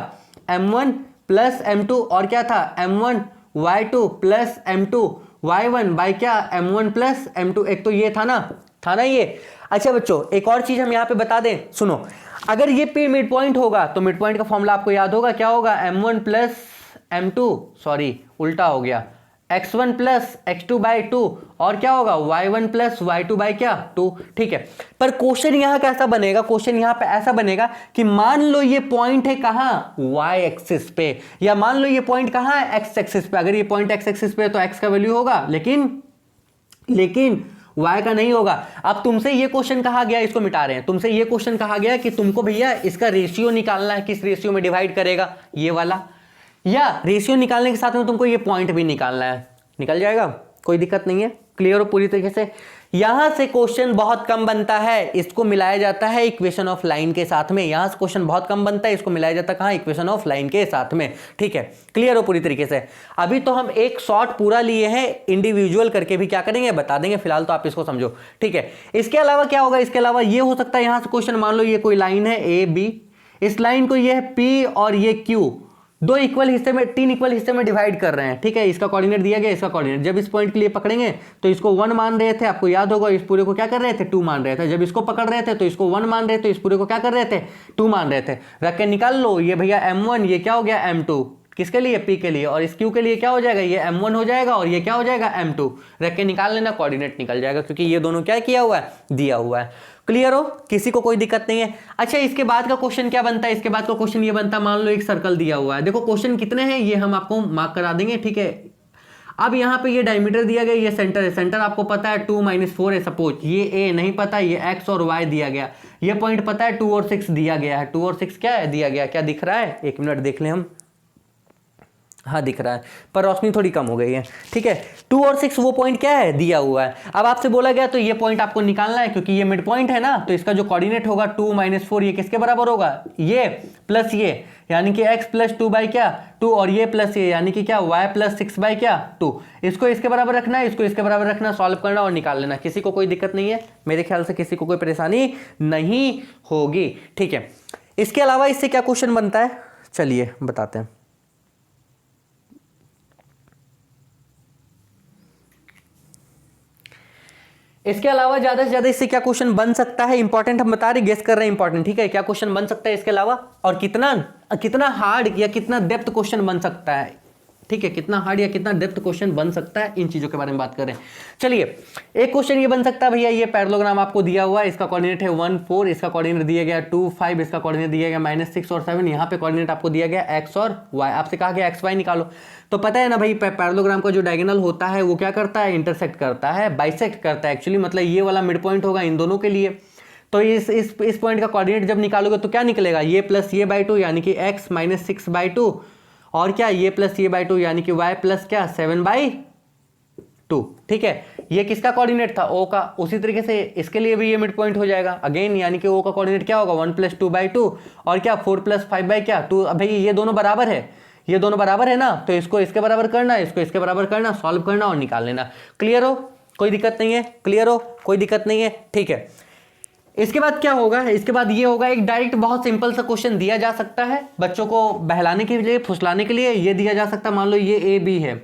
m1 प्लस m2 और क्या था m1 y2 plus m2 y1 by क्या m1 प्लस m2। एक तो ये था ना ये। अच्छा बच्चों, एक और चीज हम यहाँ पे बता दें, सुनो, अगर ये p मिड पॉइंट होगा तो मिड पॉइंट का फॉर्मूला आपको याद होगा, क्या होगा m1 प्लस m2, सॉरी उल्टा हो गया, x1 प्लस x2 बाई 2 और क्या होगा y1 प्लस y2 बाई क्या 2। ठीक है, पर क्वेश्चन यहां कैसा बनेगा? क्वेश्चन यहां पे ऐसा बनेगा कि मान लो ये पॉइंट है कहां y एक्सिस पे, या मान लो ये पॉइंट कहां है x एक्सिस पे। अगर ये पॉइंट x एक्सिस पे है तो x का वैल्यू होगा, लेकिन y का नहीं होगा। अब तुमसे ये क्वेश्चन कहा गया, इसको मिटा रहे हैं, तुमसे ये क्वेश्चन कहा गया कि तुमको भैया इसका रेशियो निकालना है, किस रेशियो में डिवाइड करेगा ये वाला, या रेशियो निकालने के साथ में तुमको ये पॉइंट भी निकालना है। निकल जाएगा, कोई दिक्कत नहीं है, क्लियर हो पूरी तरीके से। यहां से क्वेश्चन बहुत कम बनता है, इसको मिलाया जाता है इक्वेशन ऑफ लाइन के साथ में। यहां से क्वेश्चन बहुत कम बनता है, इसको मिलाया जाता है कहां? इक्वेशन ऑफ लाइन के साथ में। ठीक है, क्लियर हो पूरी तरीके से। अभी तो हम एक शॉर्ट पूरा लिए हैं, इंडिविजुअल करके भी क्या करेंगे बता देंगे, फिलहाल तो आप इसको समझो। ठीक है, इसके अलावा क्या होगा? इसके अलावा ये हो सकता है यहां से क्वेश्चन, मान लो ये कोई लाइन है ए बी, इस लाइन को ये है पी और ये क्यू, तीन इक्वल हिस्से में डिवाइड कर रहे हैं। ठीक है, इसका कोऑर्डिनेट दिया गया, इसका कोऑर्डिनेट। जब इस पॉइंट के लिए पकड़ेंगे तो इसको 1 मान रहे थे, आपको याद होगा, इस पूरे को क्या कर रहे थे 2 मान रहे थे। जब इसको पकड़ रहे थे तो इसको 1 मान रहे थे, इस पूरे को क्या कर रहे थे 2 मान रहे थे। रख के निकाल लो, ये भैया m1, ये क्या हो गया m2, किसके लिए? p के लिए, और इस q के लिए क्या हो जाएगा? ये m1 हो जाएगा और ये क्या हो जाएगा m2। रख के निकाल लेना, कोऑर्डिनेट निकल जाएगा, क्योंकि ये दोनों क्या किया हुआ है, दिया हुआ है। क्लियर हो, किसी को कोई दिक्कत नहीं है। अच्छा, इसके बाद का क्वेश्चन क्या बनता है? इसके बाद का क्वेश्चन ये बनता है, मान लो एक सर्कल दिया हुआ है, देखो क्वेश्चन कितने हैं ये हम आपको मार्क करा देंगे। ठीक है, अब यहाँ पे ये डायमीटर दिया गया, ये सेंटर है, सेंटर आपको पता है 2 - 4 है सपोज, ये a नहीं पता, ये x और y दिया गया, ये पॉइंट पता है 2 और 6 दिया गया है। 2 और 6 क्या है दिया गया, क्या दिख रहा है? एक मिनट देख लें हम, हाँ दिख रहा है, पर रोशनी थोड़ी कम हो गई है। ठीक है, 2 और 6 वो पॉइंट क्या है, दिया हुआ है। अब आपसे बोला गया तो ये पॉइंट आपको निकालना है, क्योंकि ये मिड पॉइंट है ना, तो इसका जो कोऑर्डिनेट होगा 2 - 4, ये किसके बराबर होगा? ये प्लस ये, यानी कि x प्लस 2 बाई क्या 2, और ये प्लस ये, यानी कि क्या y प्लस 6 बाई क्या 2। इसको इसके बराबर रखना है, इसको इसके बराबर रखना, सॉल्व करना और निकाल लेना। किसी को कोई दिक्कत नहीं है, मेरे ख्याल से किसी को कोई परेशानी नहीं होगी। ठीक है, इसके अलावा इससे क्या क्वेश्चन बनता है, चलिए बताते हैं। इसके अलावा ज्यादा से ज्यादा इससे क्या क्वेश्चन बन सकता है, इंपॉर्टेंट हम बता रहे, गेस कर रहे हैं इंपॉर्टेंट। ठीक है, क्या क्वेश्चन बन सकता है इसके अलावा, और कितना हार्ड या कितना डेप्थ क्वेश्चन बन सकता है। ठीक है, कितना हार्ड या कितना डेप्थ क्वेश्चन बन सकता है, इन चीजों के बारे में बात करें। चलिए, एक क्वेश्चन ये बन सकता है भैया, ये पैरेललोग्राम आपको दिया हुआ है, इसका कोऑर्डिनेट है 1 4, इसका कोऑर्डिनेट दिया गया 2 5, इसका कोऑर्डिनेट दिया गया -6 और 7, यहाँ पे कोऑर्डिनेट आपको दिया गया x और y, आपसे कहा गया xy निकालो। तो पता है ना भाई, पैरेललोग्राम का जो डायगोनल होता है वो क्या करता है, इंटरसेक्ट करता है, बाइसेक्ट करता है एक्चुअली, मतलब ये वाला मिड पॉइंट होगा इन दोनों के लिए। तो इस पॉइंट का कोऑर्डिनेट जब निकालोगे तो क्या निकलेगा, ये प्लस ये बाई 2, यानी कि x - 6 बाई 2, और क्या ये प्लस ये बाई 2, यानी कि y प्लस क्या 7 बाई 2। ठीक है, ये किसका कोऑर्डिनेट था, o का। उसी तरीके से इसके लिए भी ये मिड पॉइंट हो जाएगा अगेन, यानी कि o का कोऑर्डिनेट क्या होगा 1 + 2 बाई 2, और क्या 4 + 5 बाई क्या 2। अब भाई ये दोनों बराबर है, ये दोनों बराबर है ना, तो इसको इसके बराबर करना, इसको इसके बराबर करना, सॉल्व करना और निकाल लेना। क्लियर हो, कोई दिक्कत नहीं है, क्लियर हो, कोई दिक्कत नहीं है। ठीक है, इसके बाद क्या होगा, इसके बाद ये होगा, एक डायरेक्ट बहुत सिंपल सा क्वेश्चन दिया जा सकता है बच्चों को बहलाने के लिए, फुसलाने के लिए। ये दिया जा सकता है, मान लो ये ए बी है,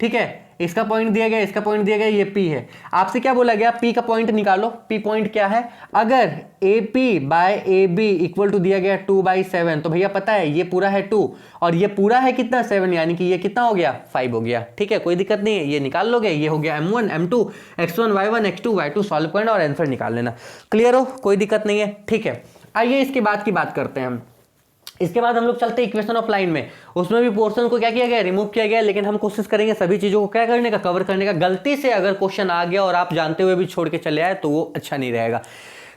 ठीक है, इसका पॉइंट दिया गया, इसका पॉइंट दिया गया, ये P है। आपसे क्या बोला गया, P का पॉइंट निकालो। P पॉइंट क्या है, अगर AP by AB equal to दिया गया 2/7, तो भैया पता है ये पूरा है 2 और ये पूरा है कितना 7, यानी कि ये कितना हो गया 5 हो गया। ठीक है, कोई दिक्कत नहीं है, ये निकाल लोगे, ये हो गया M1 M2 X1 Y1 X2 Y2, solve करना और आंसर निकाल लेना। क्लियर हो, कोई दिक्कत नहीं है। ठीक है, आइए इसके बाद की बात करते हैं हम। इसके बाद हम लोग चलते हैं इक्वेशन ऑफ लाइन में। उसमें भी पोर्शन को क्या किया गया, रिमूव किया गया, लेकिन हम कोशिश करेंगे सभी चीजों को क्या करने का, कवर करने का। गलती से अगर क्वेश्चन आ गया और आप जानते हुए भी छोड़ के चले आए तो वो अच्छा नहीं रहेगा।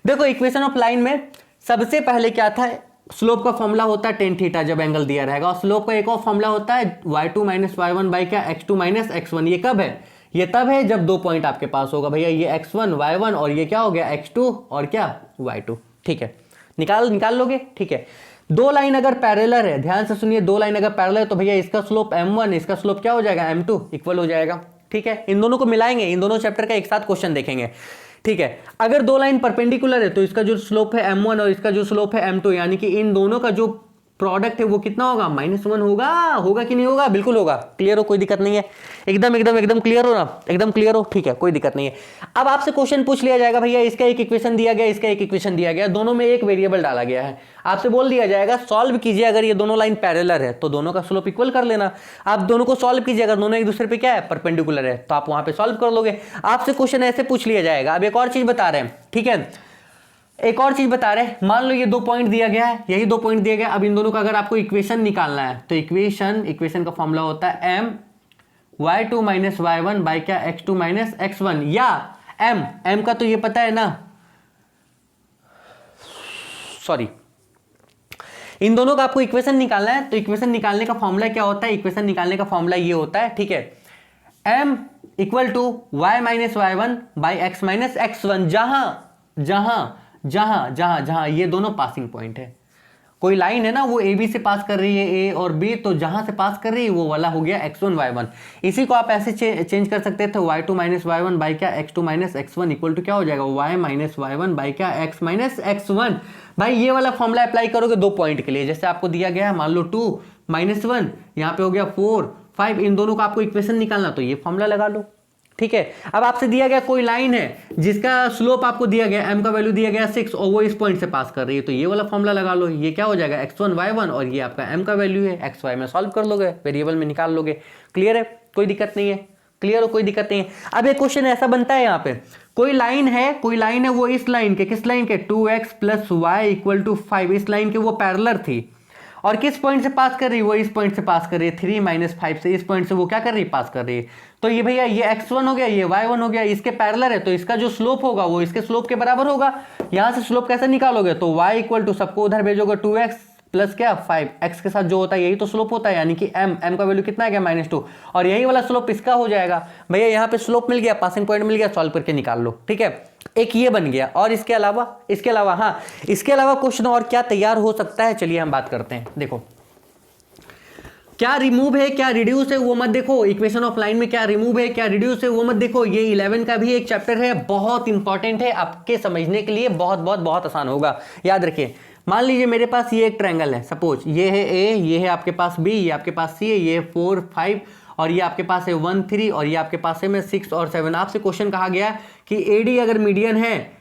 देखो इक्वेशन ऑफ लाइन में सबसे पहले क्या था, स्लोप का फॉर्मूला होता है tan थीटा जब एंगल दिया रहेगा, और स्लोप का एक और फॉर्मूला होता है y2 - y1 बाई क्या x2 - x1। ये कब है, ये तब है जब 2 पॉइंट आपके पास होगा भैया, ये x1 y1 और ये क्या हो गया x2 और क्या y2। ठीक है, निकाल लोगे। ठीक है, दो लाइन अगर पैरेलल है, ध्यान से सुनिए, दो लाइन अगर पैरेलल है तो भैया इसका स्लोप m1, इसका स्लोप क्या हो जाएगा m2 इक्वल हो जाएगा। ठीक है, इन दोनों को मिलाएंगे, इन दोनों चैप्टर का एक साथ क्वेश्चन देखेंगे। ठीक है, अगर दो लाइन परपेंडिकुलर है तो इसका जो स्लोप है m1 और इसका जो स्लोप है m2, यानी कि इन दोनों का जो प्रोडक्ट है वो कितना होगा, -1 होगा। होगा कि नहीं होगा, बिल्कुल होगा। क्लियर हो, कोई दिक्कत नहीं है, एकदम एकदम एकदम क्लियर हो ना, एकदम क्लियर हो, ठीक है, कोई दिक्कत नहीं है। अब आपसे क्वेश्चन पूछ लिया जाएगा, भैया इसका एक इक्वेशन दिया गया, इसका एक इक्वेशन दिया गया, दोनों में एक वेरिएबल डाला गया है, आपसे बोल दिया जाएगा सॉल्व कीजिए, अगर ये दोनों लाइन पैरेलल है तो दोनों का स्लोप इक्वल कर लेना। आप दोनों को सॉल्व कीजिए, अगर दोनों एक दूसरे पे क्या है, परपेंडिकुलर है, तो आप वहां पे सॉल्व कर लोगे। आपसे क्वेश्चन ऐसे पूछ लिया जाएगा। अब एक और चीज बता रहे हैं, ठीक है, एक और चीज बता रहे हैं, मान लो ये 2 पॉइंट दिया गया है, यही 2 पॉइंट दिया गया। अब इन दोनों का अगर आपको इक्वेशन निकालना है तो इक्वेशन का फॉर्मूला होता है my2 - y1 बाई क्या x2 - x1, या m का तो ये पता है ना, सॉरी, इन दोनों का आपको इक्वेशन निकालना है तो इक्वेशन निकालने का फॉर्मूला क्या होता है, इक्वेशन निकालने का फॉर्मूला ये होता है, ठीक है, m = y - y1 by x - x1, जहां ये दोनों पासिंग पॉइंट है। कोई लाइन है ना, वो ए बी से पास कर रही है, ए और बी, तो जहां से पास कर रही है वो वाला हो गया x1 y1। इसी को आप ऐसे चेंज कर सकते थे, y2 - y1 बाई क्या x2 - x1 इक्वल टू क्या हो जाएगा, y - y1 बाई क्या x - x1। भाई ये वाला फॉर्मूला अप्लाई करोगे 2 पॉइंट के लिए, जैसे आपको दिया गया है, मान लो 2 - 1, यहाँ पे हो गया 4 5, इन दोनों का आपको इक्वेशन निकालना, तो ये फॉर्मूला लगा लो। ठीक है, अब आपसे दिया गया कोई लाइन है जिसका स्लोप आपको दिया गया, m का वैल्यू दिया गया 6 और वो इस पॉइंट से पास कर रही है, तो ये वाला फॉर्मूला लगा लो। ये क्या हो जाएगा, x1 y1 और ये आपका m का वैल्यू है, x y में सॉल्व कर लोगे, वेरिएबल में निकाल लोगे। क्लियर है, कोई दिक्कत नहीं है, क्लियर हो, कोई दिक्कत नहीं है। अब एक क्वेश्चन ऐसा बनता है, यहाँ पे कोई लाइन है, वो इस लाइन के, किस लाइन के, 2x + y = 5, इस लाइन के वो पैरेलल थी, और किस पॉइंट से पास कर रही है, वो इस पॉइंट से पास कर रही है, 3 - 5 से, इस पॉइंट से वो क्या कर रही है, पास कर रही है। तो ये भैया ये x1 हो गया, ये y1 हो गया, इसके पैरेलल है तो इसका जो स्लोप होगा वो इसके स्लोप के बराबर होगा। यहां से स्लोप कैसे निकालोगे, तो y = सबको उधर भेजोगे, 2x प्लस क्या 5, x के साथ जो होता है यही तो स्लोप होता है, यानी कि m का वैल्यू कितना है, -2, और यही वाला स्लोप इसका हो जाएगा। भैया यहाँ पे स्लोप मिल गया, पासिंग पॉइंट मिल गया, सॉल्व करके निकाल लो। ठीक है, एक ये बन गया। और इसके अलावा हाँ, इसके अलावा क्वेश्चन और क्या तैयार हो सकता है, चलिए हम बात करते हैं। देखो क्या रिमूव है क्या रिड्यूस है वो मत देखो, इक्वेशन ऑफ लाइन में क्या रिमूव है क्या रिड्यूस है वो मत देखो। ये 11 का भी एक चैप्टर है, बहुत इंपॉर्टेंट है, आपके समझने के लिए बहुत बहुत बहुत आसान होगा। याद रखिए, मान लीजिए मेरे पास ये एक ट्रायंगल है, सपोज ये है ए, ये है आपके पास बी, ये आपके पास सी है, ये 4 5 और ये आपके पास है 1 3 और ये आपके पास है 6 और 7। आपसे क्वेश्चन कहा गया कि एडी अगर मीडियन है,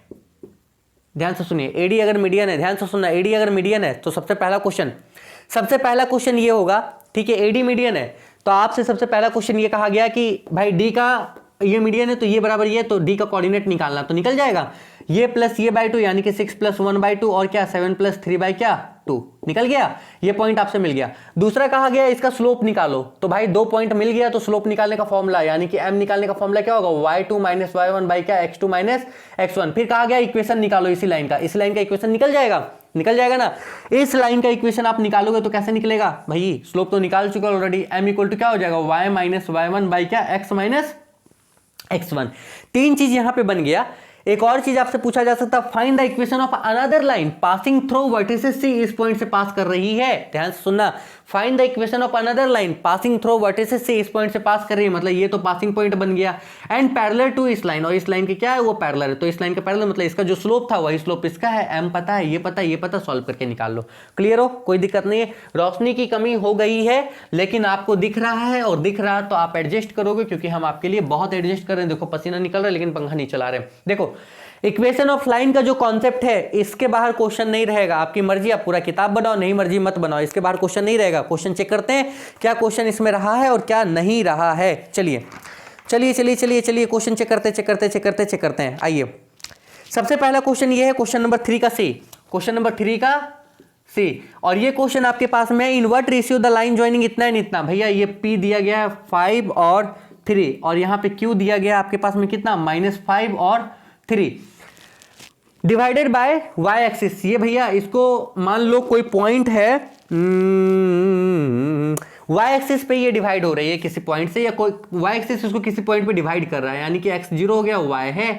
ध्यान से सुनिए, एडी अगर मीडियन है, ध्यान से सुनना, एडी अगर मीडियन है तो सबसे पहला क्वेश्चन ये होगा, ठीक है, एडी मीडियन है तो आपसे सबसे पहला क्वेश्चन ये कहा गया कि भाई डी का ये मीडियन है तो ये बराबर ये, तो डी का कोऑर्डिनेट निकालना, तो निकल जाएगा ये प्लस ये बाई 2 यानी कि 6 + 1/2 और क्या 7 + 3/2 निकल गया। ये पॉइंट आपसे मिल गया। दूसरा कहा गया इसका स्लोप निकालो, तो भाई 2 पॉइंट मिल गया, तो स्लोप निकालने का फॉर्मूला यानी कि m निकालने का फॉर्मूला क्या होगा, y2 - y1 बाई क्या x2 - x1। फिर कहा गया इक्वेशन निकालो इसी लाइन का, इस लाइन का इक्वेशन निकल जाएगा ना। इस लाइन का इक्वेशन आप निकालोगे तो कैसे निकलेगा, भाई स्लोप तो निकाल चुका ऑलरेडी, m = क्या हो जाएगा, y - y1 बाई क्या x - x1। 3 चीज यहां पे बन गया। एक और चीज आपसे पूछा जा सकता है, find the equation of another line passing through vertices C, इस पॉइंट से पास कर रही है, ध्यान से सुनना, find the equation of another line passing through vertices C, इस पॉइंट से पास कर रही है, मतलब ये तो पासिंग पॉइंट बन गया, एंड पैरेलल टू इस लाइन, और इस लाइन के क्या है, वो पैरेलल है, तो इस लाइन का पैरेलल मतलब इसका जो स्लोप था वही स्लोप इसका है, m पता है, ये पता, सॉल्व करके निकाल लो। क्लियर हो, कोई दिक्कत नहीं है। रोशनी की कमी हो गई है लेकिन आपको दिख रहा है, और दिख रहा तो आप एडजस्ट करोगे, क्योंकि हम आपके लिए बहुत एडजस्ट कर रहे हैं। देखो पसीना निकल रहा है लेकिन पंखा नहीं चला रहे। देखो इक्वेशन ऑफ लाइन का जो कॉन्सेप्ट है, इसके बाहर क्वेश्चन नहीं रहेगा, आपकी मर्जी, आप पूरा किताब बनाओ, नहीं मर्जी मत बनाओ, इसके बाहर क्वेश्चन नहीं रहेगा। क्वेश्चन चेक करते हैं क्या क्वेश्चन इसमें रहा है और क्या नहीं रहा है। चलिए क्वेश्चन चेक करते हैं। आइए, सबसे पहला क्वेश्चन ये है, क्वेश्चन नंबर 3 का सी, और ये क्वेश्चन आपके पास में in what ratio the line joining इतना है इतना। भैया ये P दिया गया है 5 और 3, और यहाँ पे Q दिया गया आपके पास में कितना, -5 और 3 डिवाइडेड बाय y एक्सिस। ये भैया इसको मान लो कोई पॉइंट है, y एक्सिस पे ये डिवाइड हो रही है किसी पॉइंट से, या कोई y एक्सिस इसको किसी पॉइंट पे डिवाइड कर रहा है, यानी कि x 0 हो गया, y है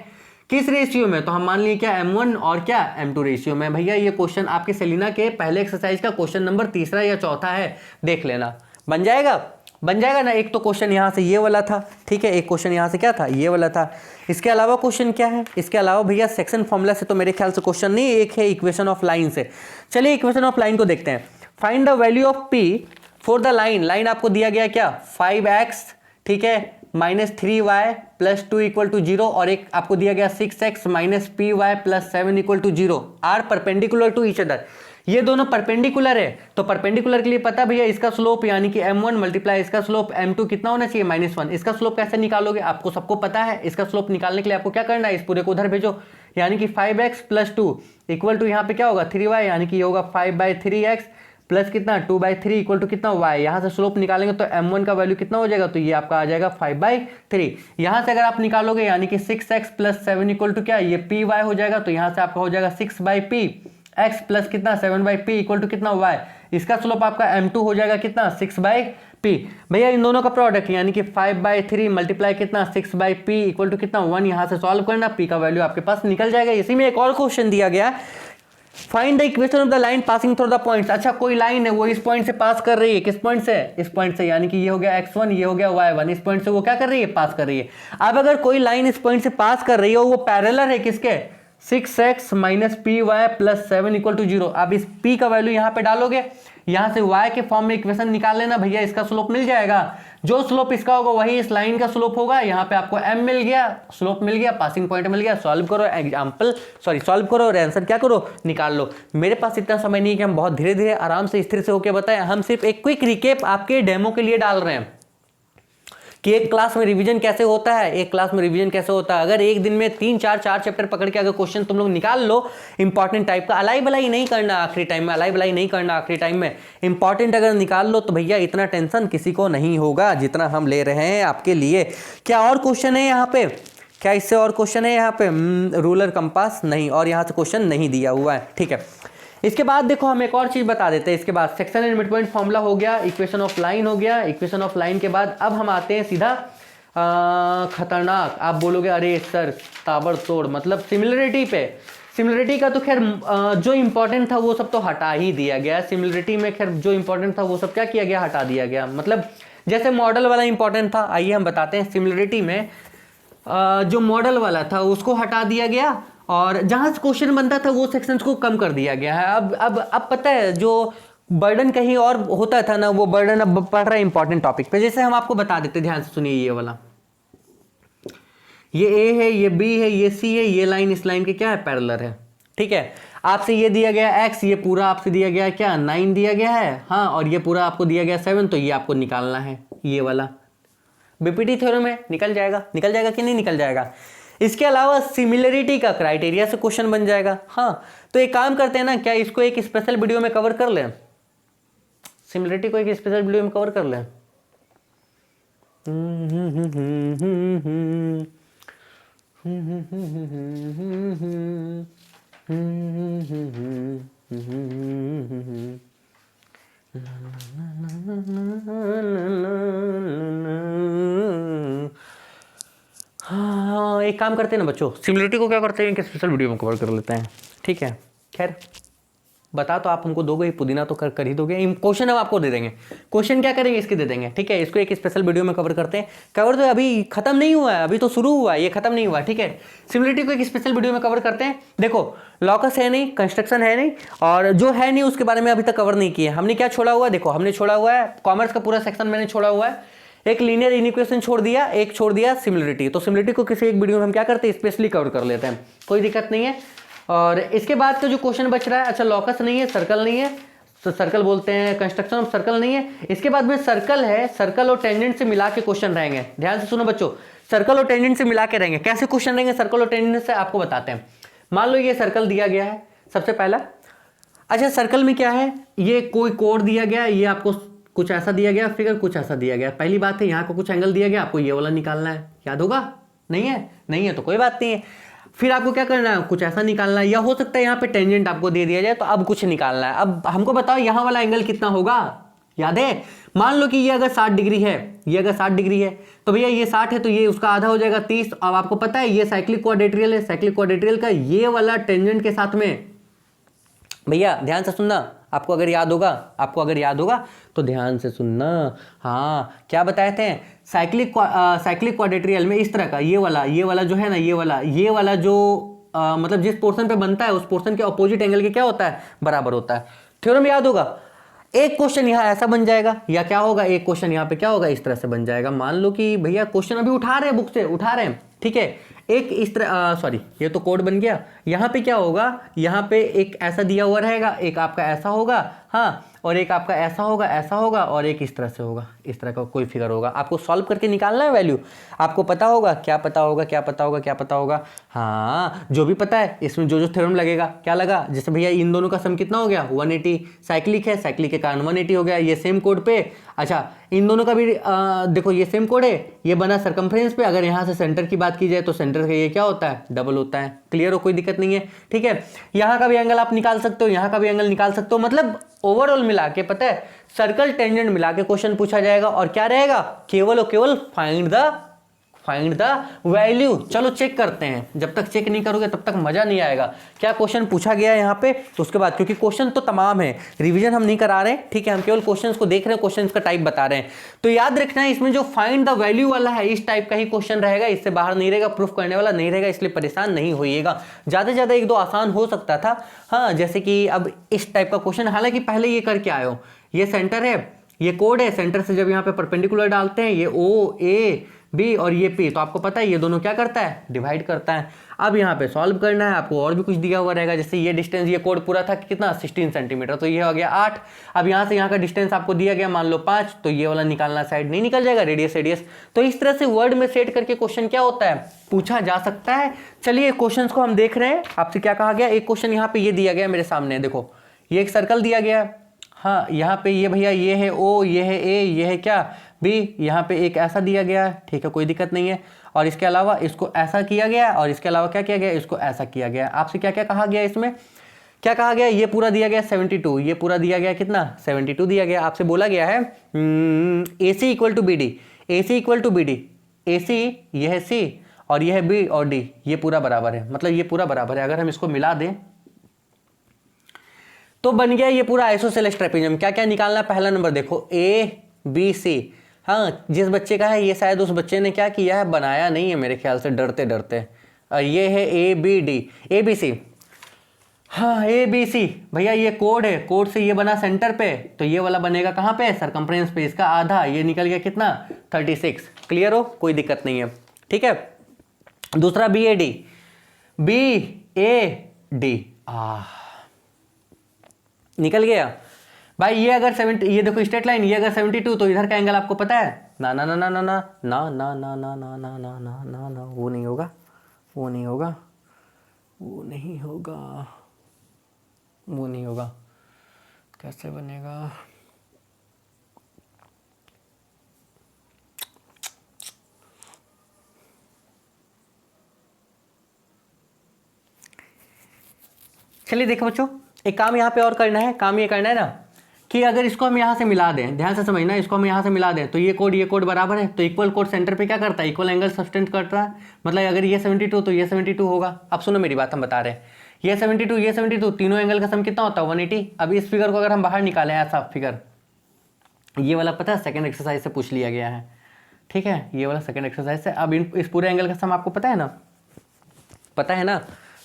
किस रेशियो में, तो हम मान लिए क्या m1 और क्या m2 रेशियो में। भैया ये क्वेश्चन आपके सेलिना के पहले एक्सरसाइज का क्वेश्चन नंबर तीसरा या चौथा है, देख लेना। बन जाएगा, बन जाएगा ना। एक तो क्वेश्चन यहाँ से ये वाला था, ठीक है, एक क्वेश्चन यहाँ से क्या था, ये वाला था। इसके अलावा क्वेश्चन क्या है, इसके अलावा भैया सेक्शन फॉर्मूला से तो मेरे ख्याल से क्वेश्चन नहीं, एक है इक्वेशन ऑफ लाइन से। चलिए इक्वेशन ऑफ लाइन को देखते हैं। Find the value of p for the line, line आपको दिया गया क्या 5x, ठीक है, -3y प्लस 2 इक्वल टू 0, और एक आपको दिया गया 6x minus p y plus 7 equal to 0 are perpendicular to each other. ये दोनों परपेंडिकुलर है, तो परपेंडिकुलर के लिए पता भैया इसका स्लोप यानी कि m1 मल्टीप्लाई इसका स्लोप m2 कितना होना चाहिए -1। इसका स्लोप कैसे निकालोगे, आपको सबको पता है। इसका स्लोप निकालने के लिए आपको क्या करना है, इस पूरे को उधर भेजो, यानी कि 5x प्लस 2 इक्वल टू यहाँ पे क्या होगा 3y, यानी कि ये होगा 5/3x प्लस कितना 2/3 इक्वल टू कितना y। यहाँ से स्लोप निकालेंगे तो m1 का वैल्यू कितना हो जाएगा, तो ये आपका आ जाएगा 5/3। यहाँ से अगर आप निकालोगे यानी कि 6x प्लस 7 इक्वल टू क्या, ये py हो जाएगा, तो यहाँ से आपका हो जाएगा 6/p x प्लस कितना 7/p इक्वल टू कितना y। इसका स्लोप आपका m2 हो जाएगा कितना 6/p। भैया इन दोनों का प्रोडक्ट यानी कि 5/3 मल्टीप्लाई कितना 6/p इक्वल टू कितना 1। यहाँ से सॉल्व करना, p का वैल्यू आपके पास निकल जाएगा। इसी में एक और क्वेश्चन दिया गया, find the equation of the line passing through the points. अच्छा कोई लाइन है वो इस पॉइंट से पास कर रही है, किस पॉइंट से, इस पॉइंट से, यानी कि ये हो गया x1, ये हो गया y1, इस पॉइंट से वो क्या कर रही है, पास कर रही है। अब अगर कोई लाइन इस पॉइंट से पास कर रही है, वो पैरेलल है किसके, 6x minus p y plus 7 equal to 0। अब इस p का वैल्यू यहाँ पे डालोगे, यहाँ से y के फॉर्म में इक्वेशन निकाल लेना भैया, इसका स्लोप मिल जाएगा। जो स्लोप इसका होगा वही इस लाइन का स्लोप होगा। यहाँ पे आपको m मिल गया, स्लोप मिल गया, पासिंग पॉइंट मिल गया। सॉल्व करो सॉल्व करो और आंसर क्या करो, निकाल लो। मेरे पास इतना समय नहीं है कि हम बहुत धीरे धीरे आराम से स्थिर से होकर बताएं। हम सिर्फ एक क्विक रिकेप आपके डेमो के लिए डाल रहे हैं कि एक क्लास में रिवीजन कैसे होता है, एक क्लास में रिवीजन कैसे होता है। अगर एक दिन में 3-4 चैप्टर पकड़ के अगर क्वेश्चन तुम लोग निकाल लो इंपॉर्टेंट टाइप का, अलाई बलाई नहीं करना आखिरी टाइम में, अलाई बलाई नहीं करना आखिरी टाइम में, इंपॉर्टेंट अगर निकाल लो तो भैया इतना टेंशन किसी को नहीं होगा जितना हम ले रहे हैं आपके लिए। क्या और क्वेश्चन है यहाँ पे, क्या इससे और क्वेश्चन है यहाँ पे, रूलर कंपास नहीं, और यहाँ से क्वेश्चन नहीं दिया हुआ है, ठीक है। इसके बाद देखो हम एक और चीज बता देते हैं। इसके बाद section and mid point formula हो गया, इक्वेशन ऑफ लाइन हो गया। इक्वेशन ऑफ लाइन के बाद अब हम आते हैं सीधा खतरनाक। आप बोलोगे अरे सर ताबड़तोड़, मतलब सिमिलरिटी पे। सिमिलरिटी का तो खैर जो इंपॉर्टेंट था वो सब तो हटा ही दिया गया। सिमिलरिटी में खैर जो इंपॉर्टेंट था वो सब क्या किया गया, हटा दिया गया। मतलब जैसे मॉडल वाला इंपॉर्टेंट था, आइए हम बताते हैं। सिमिलरिटी में जो मॉडल वाला था उसको हटा दिया गया, और जहां से क्वेश्चन बनता था वो सेक्शंस को कम कर दिया गया है। अब पता है जो बर्डन कहीं और होता था ना, वो बर्डन अब पड़ रहा है इंपॉर्टेंट टॉपिक पे। जैसे हम आपको बता देते, ध्यान से सुनिए, ये वाला, ये ए है, ये बी है, ये सी है, ये लाइन इस लाइन के क्या है, पैरेलल है, ठीक है। आपसे ये दिया गया x, ये पूरा आपसे दिया गया क्या 9 दिया गया है, हाँ, और ये पूरा आपको दिया गया 7, तो ये आपको निकालना है ये वाला। बीपीटी थ्योरम में निकल जाएगा कि नहीं निकल जाएगा। इसके अलावा सिमिलरिटी का क्राइटेरिया से क्वेश्चन बन जाएगा। हाँ, तो एक काम करते हैं ना, क्या इसको एक स्पेशल वीडियो में कवर कर लें, सिमिलरिटी को एक स्पेशल वीडियो में कवर कर लें। हाँ, एक काम करते हैं ना बच्चों, सिमिलरिटी को क्या करते हैं कि स्पेशल वीडियो में कवर कर लेते हैं, ठीक है। खैर बता तो आप हमको दोगे ही, पुदीना तो कर ही दोगे। क्वेश्चन हम आपको दे देंगे, क्वेश्चन क्या करेंगे इसके दे देंगे, ठीक है। इसको एक स्पेशल वीडियो में कवर करते हैं। कवर तो अभी खत्म नहीं हुआ है, अभी तो शुरू हुआ है, ये खत्म नहीं हुआ, ठीक है। सिमिलरिटी को एक स्पेशल वीडियो में कवर करते हैं। देखो लॉकस है नहीं, कंस्ट्रक्शन है नहीं, और जो है नहीं उसके बारे में अभी तक कवर नहीं किया। हमने क्या छोड़ा हुआ है, देखो हमने छोड़ा हुआ है कॉमर्स का पूरा सेक्शन मैंने छोड़ा हुआ है। एक लीनियर इनइक्वेशन छोड़ दिया, एक छोड़ दिया सिमिलरिटी। तो सिमिलरिटी को किसी एक वीडियो में हम क्या करते हैं, स्पेशली कवर कर लेते हैं, कोई दिक्कत नहीं है। और इसके बाद का जो क्वेश्चन बच रहा है, अच्छा लॉकस नहीं है, सर्कल नहीं है, तो सर्कल बोलते हैं, कंस्ट्रक्शन ऑफ सर्कल नहीं है। इसके बाद में सर्कल है, सर्कल और टेंजेंट से मिला के क्वेश्चन रहेंगे। ध्यान से सुनो बच्चों, सर्कल और टेंजेंट से मिला के रहेंगे। कैसे क्वेश्चन रहेंगे सर्कल और टेंजेंट से, आपको बताते हैं। मान लो ये सर्कल दिया गया है सबसे पहला। अच्छा सर्कल में क्या है, ये कोई कोड दिया गया, ये आपको कुछ ऐसा दिया गया, फिगर कुछ ऐसा दिया गया। पहली बात है यहाँ को कुछ एंगल दिया गया, आपको ये वाला निकालना है, याद होगा, नहीं है तो कोई बात नहीं है। फिर आपको क्या करना है, कुछ ऐसा निकालना है, या हो सकता है यहाँ पे टेंजेंट आपको दे दिया जाए, तो अब कुछ निकालना है। अब हमको बताओ यहाँ वाला एंगल कितना होगा, याद है? मान लो कि ये अगर 60 डिग्री है, ये अगर 60 डिग्री है तो भैया ये 60 है तो ये उसका आधा हो जाएगा 30। अब आपको पता है ये साइक्लिक क्वाड्रेट्रियल है, साइक्लिक क्वाड्रेट्रियल का ये वाला टेंजेंट के साथ में, भैया ध्यान से सुनना, आपको अगर याद होगा तो ध्यान से सुनना। हाँ, क्या बताए थे? साइक्लिक क्वाड्रेट्रियल में इस तरह का ये वाला जो है ना, ये वाला जो मतलब जिस पोर्शन पे बनता है उस पोर्शन के अपोजिट एंगल के क्या होता है? बराबर होता है। थ्योरम याद होगा। एक क्वेश्चन यहाँ ऐसा बन जाएगा, या क्या होगा, एक क्वेश्चन यहाँ पे क्या होगा, इस तरह से बन जाएगा। मान लो कि भैया क्वेश्चन अभी उठा रहे हैं, बुक से उठा रहे हैं, ठीक है, एक इस तरह सॉरी ये तो कोड बन गया। यहाँ पे क्या होगा, यहाँ पे एक ऐसा दिया हुआ रहेगा, एक आपका ऐसा होगा, हाँ, और एक आपका ऐसा होगा और एक इस तरह से होगा, इस तरह का कोई फिगर होगा। आपको सॉल्व करके निकालना है वैल्यू, आपको पता होगा क्या पता होगा। हाँ, जो भी पता है इसमें जो थ्योरम लगेगा, क्या लगा, जैसे भैया इन दोनों का सम कितना हो गया 180, साइक्लिक है, साइक्लिक के कारण 180 हो गया, ये सेम कोड पे। अच्छा, इन दोनों का भी देखो ये सेम कोड है, ये बना सर्कमफ्रेंस पे। अगर यहाँ से सेंटर की बात की जाए तो सेंटर का ये क्या होता है? डबल होता है। क्लियर हो? कोई दिक्कत नहीं है, ठीक है। यहाँ का भी एंगल आप निकाल सकते हो, यहाँ का भी एंगल निकाल सकते हो। मतलब ओवरऑल मिला के पता है सर्कल टेंजेंट मिला के क्वेश्चन पूछा जाएगा, और क्या रहेगा? केवल और केवल फाइंड द वैल्यू। चलो चेक करते हैं, जब तक चेक नहीं करोगे तब तक मजा नहीं आएगा। क्या क्वेश्चन पूछा गया है यहाँ पे, तो उसके बाद, क्योंकि क्वेश्चन तो तमाम है, रिवीजन हम नहीं करा रहे हैं, ठीक है, हम केवल क्वेश्चंस को देख रहे हैं, क्वेश्चंस का टाइप बता रहे हैं। तो याद रखना है इसमें जो फाइंड द वैल्यू वाला है इस टाइप का ही क्वेश्चन रहेगा, इससे बाहर नहीं रहेगा, प्रूफ करने वाला नहीं रहेगा, इसलिए परेशान नहीं होइएगा। ज्यादा से ज्यादा एक दो आसान हो सकता था, हाँ, जैसे कि अब इस टाइप का क्वेश्चन, हालांकि पहले ये करके आए हो, ये सेंटर है, ये कोड है, सेंटर से जब यहाँ पे परपेंडिकुलर डालते हैं, ये ओ ए बी और ये पी, तो आपको पता है ये दोनों क्या करता है? डिवाइड करता है। अब यहाँ पे सॉल्व करना है आपको, और भी कुछ दिया हुआ रहेगा, जैसे ये डिस्टेंस, ये कोड पूरा था कितना 16 सेंटीमीटर, तो ये हो गया 8। अब यहाँ से यहाँ का डिस्टेंस आपको दिया गया मान लो 5, तो ये वाला निकालना, साइड नहीं निकल जाएगा, रेडियस। तो इस तरह से वर्ड में सेट करके क्वेश्चन क्या होता है? पूछा जा सकता है। चलिए क्वेश्चन को हम देख रहे हैं, आपसे क्या कहा गया, एक क्वेश्चन यहाँ पे ये दिया गया मेरे सामने, देखो ये एक सर्कल दिया गया, हाँ, यहाँ पे ये भैया ये है ओ, ये है ए, ये है क्या बी, यहाँ पे एक ऐसा दिया गया है, ठीक है, कोई दिक्कत नहीं है, और इसके अलावा इसको ऐसा किया गया, और इसके अलावा क्या किया गया, इसको ऐसा किया गया। आपसे क्या क्या कहा गया, इसमें क्या कहा गया, ये पूरा दिया गया 72, ये पूरा दिया गया कितना 72 दिया गया। आपसे बोला गया है AC equal to BD, AC equal to BD, AC ये है C और ये है B और D, ये पूरा बराबर है, मतलब ये पूरा बराबर है। अगर हम इसको मिला दें तो बन गया ये पूरा आइसोसेलेस ट्रेपेजियम। क्या क्या निकालना, पहला नंबर देखो ABC, हाँ, जिस बच्चे का है ये शायद उस बच्चे ने क्या किया है, बनाया नहीं है मेरे ख्याल से, डरते। और ये है ABC, हाँ ABC, भैया ये कोड है, कोड से ये बना सेंटर पे, तो ये वाला बनेगा कहाँ पे, सर्कमफ्रेंस पे, इसका आधा, ये निकल गया कितना 36। क्लियर हो? कोई दिक्कत नहीं है, ठीक है। दूसरा BAD, निकल गया भाई। ये अगर 70, ये देखो स्ट्रेट लाइन, ये अगर 72, तो इधर का एंगल आपको पता है ना, वो नहीं होगा, कैसे बनेगा? चलिए देखो बच्चों, एक काम यहाँ पे और करना है, काम ये करना है ना कि अगर इसको हम यहाँ से मिला दें, ध्यान से समझना, इसको हम यहाँ से मिला दें, तो ये कोड बराबर है, तो इक्वल कोड सेंटर पे क्या करता है, इक्वल एंगल सब्सटेंड करता है। मतलब अगर ये 72 तो ये 72 होगा। अब सुनो मेरी बात, हम बता रहे हैं, ये 72 तीनों एंगल का सम कितना होता है 180। अब इस फिगर को अगर हम बाहर निकालें, ऐसा फिगर, ये वाला पता है सेकेंड एक्सरसाइज से पूछ लिया गया है, ठीक है, ये वाला सेकेंड एक्सरसाइज से। अब इस पूरे एंगल का सम आपको पता है ना,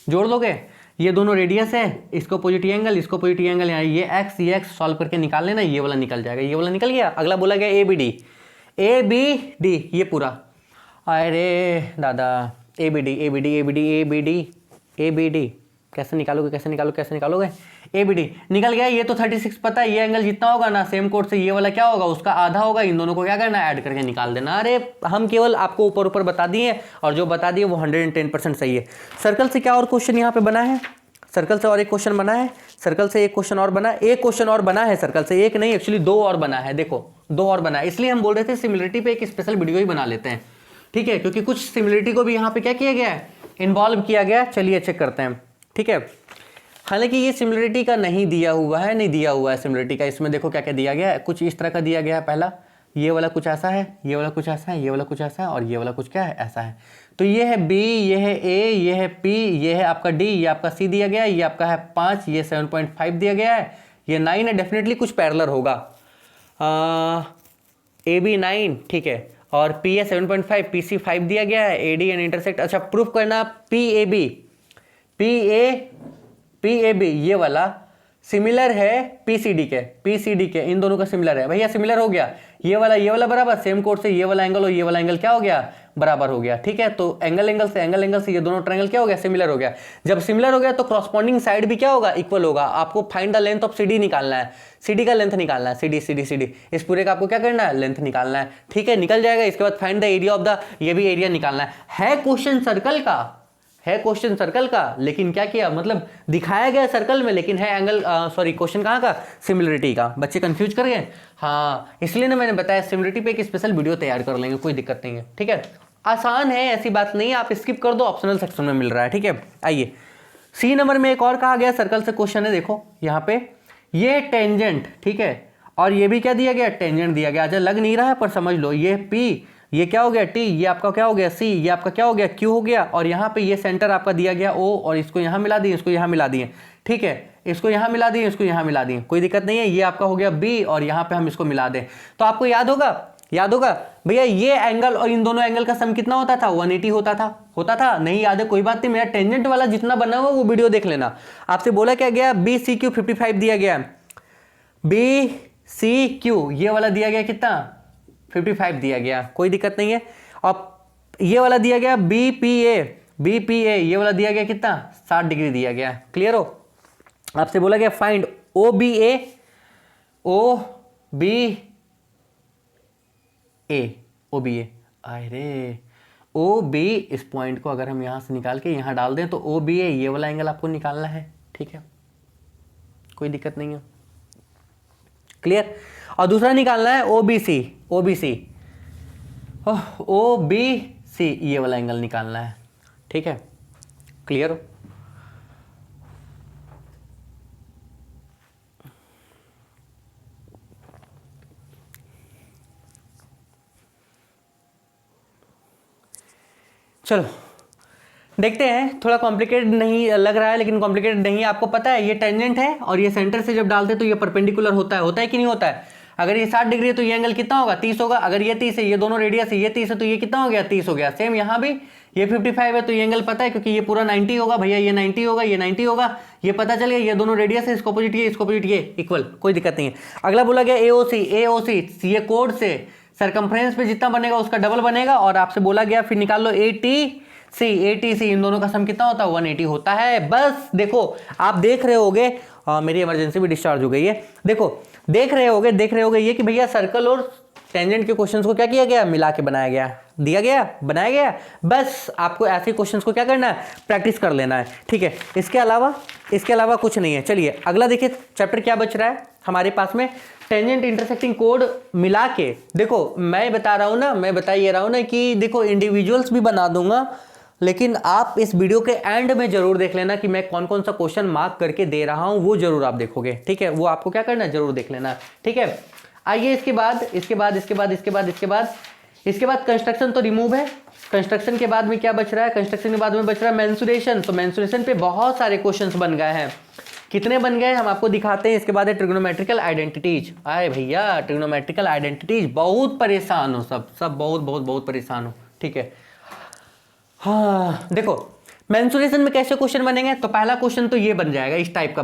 जोड़ दोगे, ये दोनों रेडियस है, इसको पॉजिटिव एंगल, इसको पॉजिटिव एंगल, यहाँ ये x सॉल्व करके निकाल लेना, ये वाला निकल जाएगा, ये वाला निकल गया। अगला बोला गया ABD, ये पूरा, अरे दादा ABD कैसे निकालोगे, ABD निकल गया। ये तो 36 पता है, ये एंगल जितना होगा ना, सेम कोड से ये वाला क्या होगा, उसका आधा होगा। इन दोनों को क्या करना है, ऐड करके निकाल देना। अरे हम केवल आपको ऊपर बता दिए, और जो बता दिए वो 110% सही है। सर्कल से क्या और क्वेश्चन यहाँ पे बना है, सर्कल से और एक क्वेश्चन बना है, सर्कल से एक क्वेश्चन और बना है, एक क्वेश्चन और बना है सर्कल से, एक नहीं एक्चुअली 2 और बना है। देखो 2 और बना है, इसलिए हम बोल रहे थे सिमिलरिटी पे एक स्पेशल वीडियो ही बना लेते हैं, ठीक है, क्योंकि कुछ सिमिलरिटी को भी यहाँ पे क्या किया गया है, इन्वॉल्व किया गया। चलिए चेक करते हैं, ठीक है। हालांकि ये सिमिलरिटी का नहीं दिया हुआ है, नहीं दिया हुआ है सिमिलरिटी का। इसमें देखो क्या क्या दिया गया है, कुछ इस तरह का दिया गया है। पहला ये वाला कुछ ऐसा है, ये वाला कुछ ऐसा है, ये वाला कुछ ऐसा है, और ये वाला कुछ क्या है, ऐसा है। तो ये है बी, ये है ए, ये है पी, ये है आपका डी, ये आपका सी दिया गया है, ये आपका है 5, ये 7.5 दिया गया है, ये 9 है। डेफिनेटली कुछ पैरेलल होगा। ए बी 9, ठीक है, और पी है 7.5, पी सी 5 दिया गया है, ए डी एंड इंटरसेक्ट। अच्छा, प्रूफ करना पी ए बी ये वाला सिमिलर है पीसीडी के, इन दोनों का सिमिलर है। भैया सिमिलर हो गया, ये वाला बराबर, सेम कोड से ये वाला एंगल और ये वाला एंगल क्या हो गया, बराबर हो गया। ठीक है, तो एंगल से ये दोनों ट्रायंगल क्या हो गया, सिमिलर हो गया। जब सिमिलर हो गया तो क्रॉसपॉन्डिंग साइड भी क्या होगा, इक्वल होगा। आपको find the length of CD निकालना है, सीडी का लेंथ निकालना है, सीडी इस पूरे का आपको क्या करना है, लेंथ निकालना है। ठीक है, निकल जाएगा। इसके बाद find the area of the, ये भी एरिया निकालना है क्वेश्चन सर्कल का, लेकिन क्या किया, मतलब दिखाया गया सर्कल में, लेकिन है एंगल, सॉरी क्वेश्चन कहाँ का, सिमिलरिटी का। बच्चे कंफ्यूज कर गए, हाँ, इसलिए ना मैंने बताया सिमिलरिटी पे एक स्पेशल वीडियो तैयार कर लेंगे, कोई दिक्कत नहीं है। ठीक है, आसान है, ऐसी बात नहीं है, आप स्किप कर दो, ऑप्शनल सेक्शन में मिल रहा है। ठीक है, आइए सी नंबर में एक और कहा गया सर्कल से क्वेश्चन है। देखो यहाँ पे ये टेंजेंट, ठीक है, और ये भी क्या दिया गया, टेंजेंट दिया गया। अच्छा लग नहीं रहा है पर समझ लो, ये पी, ये क्या हो गया टी, ये आपका क्या हो गया सी, ये आपका क्या हो गया क्यू हो गया, और यहाँ पे ये सेंटर आपका दिया गया ओ, और इसको यहाँ मिला दिए, इसको यहाँ मिला दिए। ठीक है, इसको यहाँ मिला दिए, इसको यहाँ मिला दिए, कोई दिक्कत नहीं है। ये आपका हो गया बी, और यहाँ पे हम इसको मिला दें तो आपको याद होगा भैया ये एंगल और इन दोनों एंगल का सम कितना होता था, 180 होता था। नहीं याद है कोई बात नहीं, मेरा टेंजेंट वाला जितना बना हुआ वो वीडियो देख लेना। आपसे बोला क्या गया, बी सी क्यू 55 दिया गया, बी सी क्यू ये वाला दिया गया कितना, 55 दिया गया, कोई दिक्कत नहीं है। और ये वाला दिया गया बी पी ए ये वाला दिया गया कितना, 60 डिग्री दिया गया। क्लियर हो। आपसे बोला गया फाइंड ओ बी ए, अरे ओ बी, इस पॉइंट को अगर हम यहां से निकाल के यहां डाल दें तो ओ बी ए ये वाला एंगल आपको निकालना है। ठीक है, कोई दिक्कत नहीं है। क्लियर। और दूसरा निकालना है ओ बी सी ये वाला एंगल निकालना है। ठीक है, क्लियर हो। चलो देखते हैं, थोड़ा कॉम्प्लिकेटेड नहीं लग रहा है, लेकिन कॉम्प्लिकेटेड नहीं है। आपको पता है ये टेंजेंट है और ये सेंटर से जब डालते तो ये परपेंडिकुलर होता है कि नहीं होता है। अगर ये 60 डिग्री है तो ये एंगल कितना होगा, 30 होगा। अगर ये 30 है, ये दोनों रेडियस है, ये 30 है तो ये कितना हो गया, 30 हो गया। सेम यहाँ भी ये 55 है तो ये एंगल पता है, क्योंकि ये पूरा 90 होगा भैया, ये 90 होगा, ये 90 होगा, ये पता चल गया। ये दोनों रेडियस है, इसको अपोजिट ये इक्वल, कोई दिक्कत नहीं है। अगला बोला गया एओसी, ये कोड से सरकमफ्रेंस पे जितना बनेगा उसका डबल बनेगा। और आपसे बोला गया फिर निकाल लो एटीसी, इन दोनों का सम कितना होता है, 180 होता है। बस देखो आप देख रहे होगे, मेरी इमरजेंसी भी डिस्चार्ज हो गई है। देखो देख रहे होगे ये कि भैया सर्कल और टेंजेंट के क्वेश्चंस को क्या किया गया, मिला के बनाया गया। बस आपको ऐसे क्वेश्चंस को क्या करना है, प्रैक्टिस कर लेना है। ठीक है, इसके अलावा कुछ नहीं है। चलिए अगला देखिए, चैप्टर क्या बच रहा है हमारे पास में, टेंजेंट इंटरसेक्टिंग कोड मिला के। देखो मैं बता ये रहा हूं ना कि देखो इंडिविजुअल्स भी बना दूंगा, लेकिन आप इस वीडियो के एंड में जरूर देख लेना कि मैं कौन कौन सा क्वेश्चन मार्क करके दे रहा हूं, वो जरूर आप देखोगे। ठीक है, वो आपको क्या करना है, जरूर देख लेना। ठीक है, आइए इसके बाद कंस्ट्रक्शन तो रिमूव है। कंस्ट्रक्शन के बाद में क्या बच रहा है, कंस्ट्रक्शन के बाद में बच रहा है मेंसुरेशन। तो मेंसुरेशन पे बहुत सारे क्वेश्चंस बन गए हैं। कितने बन गए हम आपको दिखाते हैं। इसके बाद है ट्रिग्नोमेट्रिकल आइडेंटिटीज। आए भैया ट्रिग्नोमेट्रिकल आइडेंटिटीज, बहुत परेशान हो सब बहुत परेशान हो। ठीक है, हाँ देखो मेंसुरेशन में कैसे क्वेश्चन बनेंगे। तो पहला क्वेश्चन तो ये बन जाएगा, इस टाइप का